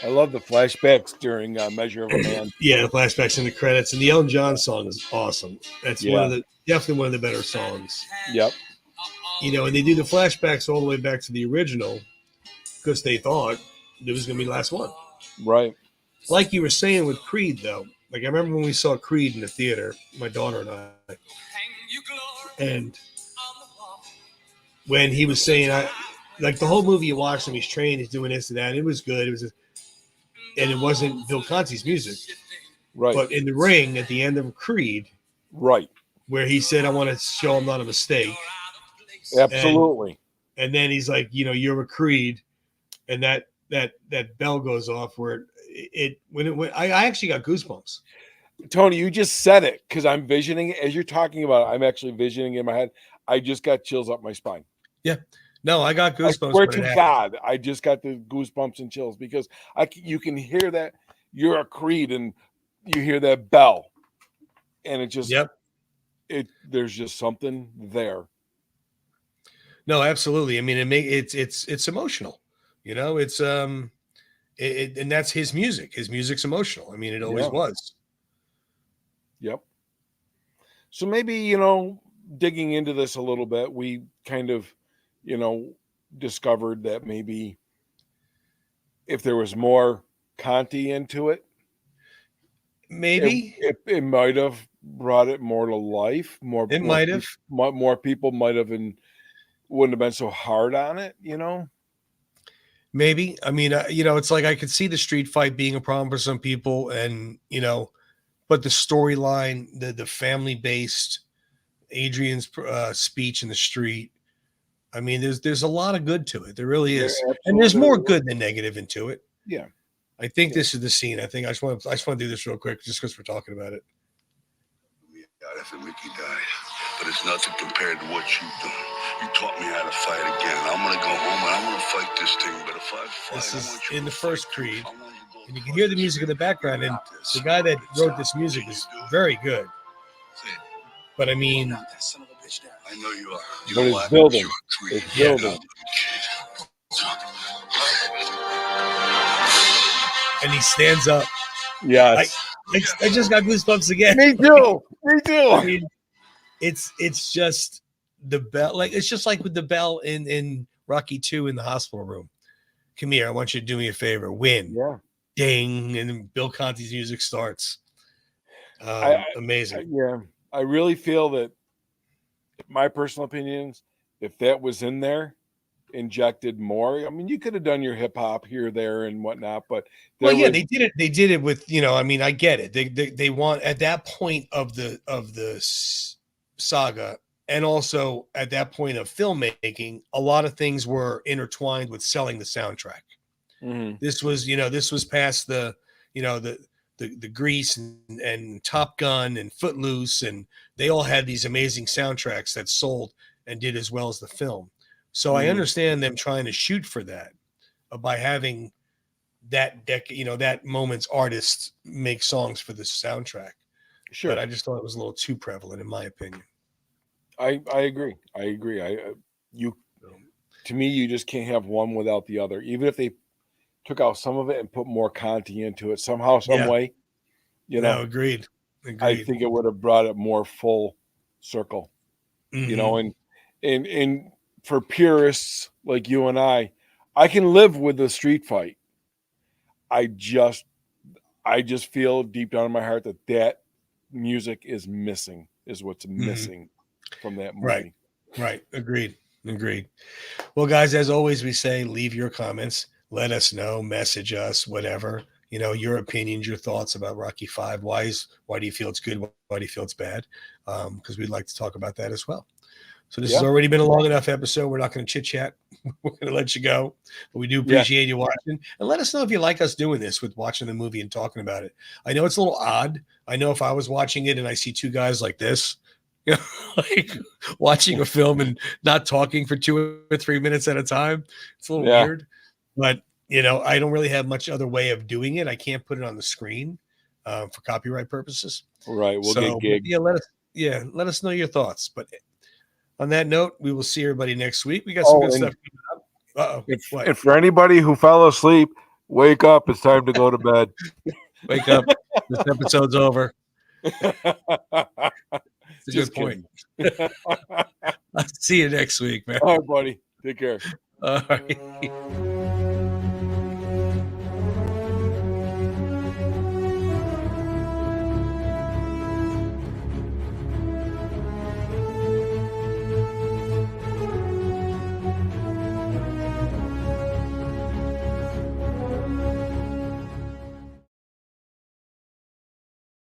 I love the flashbacks during Measure of a Man. Yeah, the flashbacks in the credits, and the Elton John song is awesome. That's definitely one of the better songs. Yep. You know, and they do the flashbacks all the way back to the original because they thought it was going to be the last one. Right. Like you were saying with Creed, though. Like I remember when we saw Creed in the theater, my daughter and I, and when he was saying, like the whole movie you watch him, he's trained, he's doing this and that. It was good. And it wasn't Bill Conti's music. Right. But in the ring at the end of Creed, right, where he said, I want to show I'm not a mistake. Absolutely. And then he's like, you know, you're a Creed. And that bell goes off where I actually got goosebumps. Tony, you just said it because I'm visioning as you're talking about it. I'm actually visioning in my head. I just got chills up my spine. Yeah. No, I got goosebumps. I swear to God, I just got the goosebumps and chills because you can hear that you're a Creed and you hear that bell, and it just there's just something there. No, absolutely. I mean, it's emotional. You know, it's and that's his music. His music's emotional. I mean, it always was. Yep. So maybe, you know, digging into this a little bit, we kind of, you know, discovered that maybe if there was more Conti into it, maybe it might have brought it more to life. More people might have wouldn't have been so hard on it, you know. Maybe. I mean, you know, it's like I could see the street fight being a problem for some people, and you know, but the storyline, the family based, Adrian's speech in the street. I mean, there's a lot of good to it. There really is, and there's more good than negative into it. Yeah, I think this is the scene. I think I just want to do this real quick, just because we're talking about it. We died after Mickey died, but it's nothing compared to what you've done. You taught me how to fight again. I'm gonna go home and I'm gonna fight this thing. But if I fight, this is in the first Creed, and you can hear the music in the background. And the guy that wrote this music is very good. But I mean, Knock that son of a bitch down. I know you are. You But know it's what? building. You're a dream. It's Yeah. building. and he stands up. Yes. I just got goosebumps again. Me too. Me too. I mean, it's just the bell. Like it's just like with the bell in Rocky 2 in the hospital room. Come here, I want you to do me a favor. Win. Yeah. Ding, and then Bill Conti's music starts. Amazing. Yeah. I really feel that, my personal opinions, if that was in there, injected more. I mean, you could have done your hip hop here, there, and whatnot, but Well, yeah, they did it. They did it with, I mean, I get it. They want at that point of the saga, and also at that point of filmmaking, a lot of things were intertwined with selling the soundtrack. Mhm. This was past the Grease and Top Gun and Footloose, and they all had these amazing soundtracks that sold and did as well as the film. So I understand them trying to shoot for that by having that that moment's artists make songs for the soundtrack. Sure. But I just thought it was a little too prevalent, in my opinion. I agree. To me, you just can't have one without the other. Even if they took out some of it and put more Conti into it somehow, some way, No, agreed. I think it would have brought it more full circle. Mhm. And for purists like you and I can live with the street fight. I just feel deep down in my heart that music is what's missing from that movie. Right. Agreed. Well, guys, as always, we say leave your comments. Let us know, message us, whatever. Your opinions, your thoughts about Rocky V. Why do you feel it's good? Why do you feel it's bad? Because we'd like to talk about that as well. So this has already been a long enough episode. We're not going to chit chat. We're going to let you go. But we do appreciate you watching. And let us know if you like us doing this with watching the movie and talking about it. I know it's a little odd. I know if I was watching it and I see two guys like this, like watching a film and not talking for 2 or 3 minutes at a time, it's a little weird. But, I don't really have much other way of doing it. I can't put it on the screen for copyright purposes. Right. We'll get gigged. Let us know your thoughts. But on that note, we will see everybody next week. We got some good stuff coming up. And for anybody who fell asleep, wake up. It's time to go to bed. Wake up. This episode's over. That's a good point. I'll see you next week, man. All right, buddy. Take care. All right.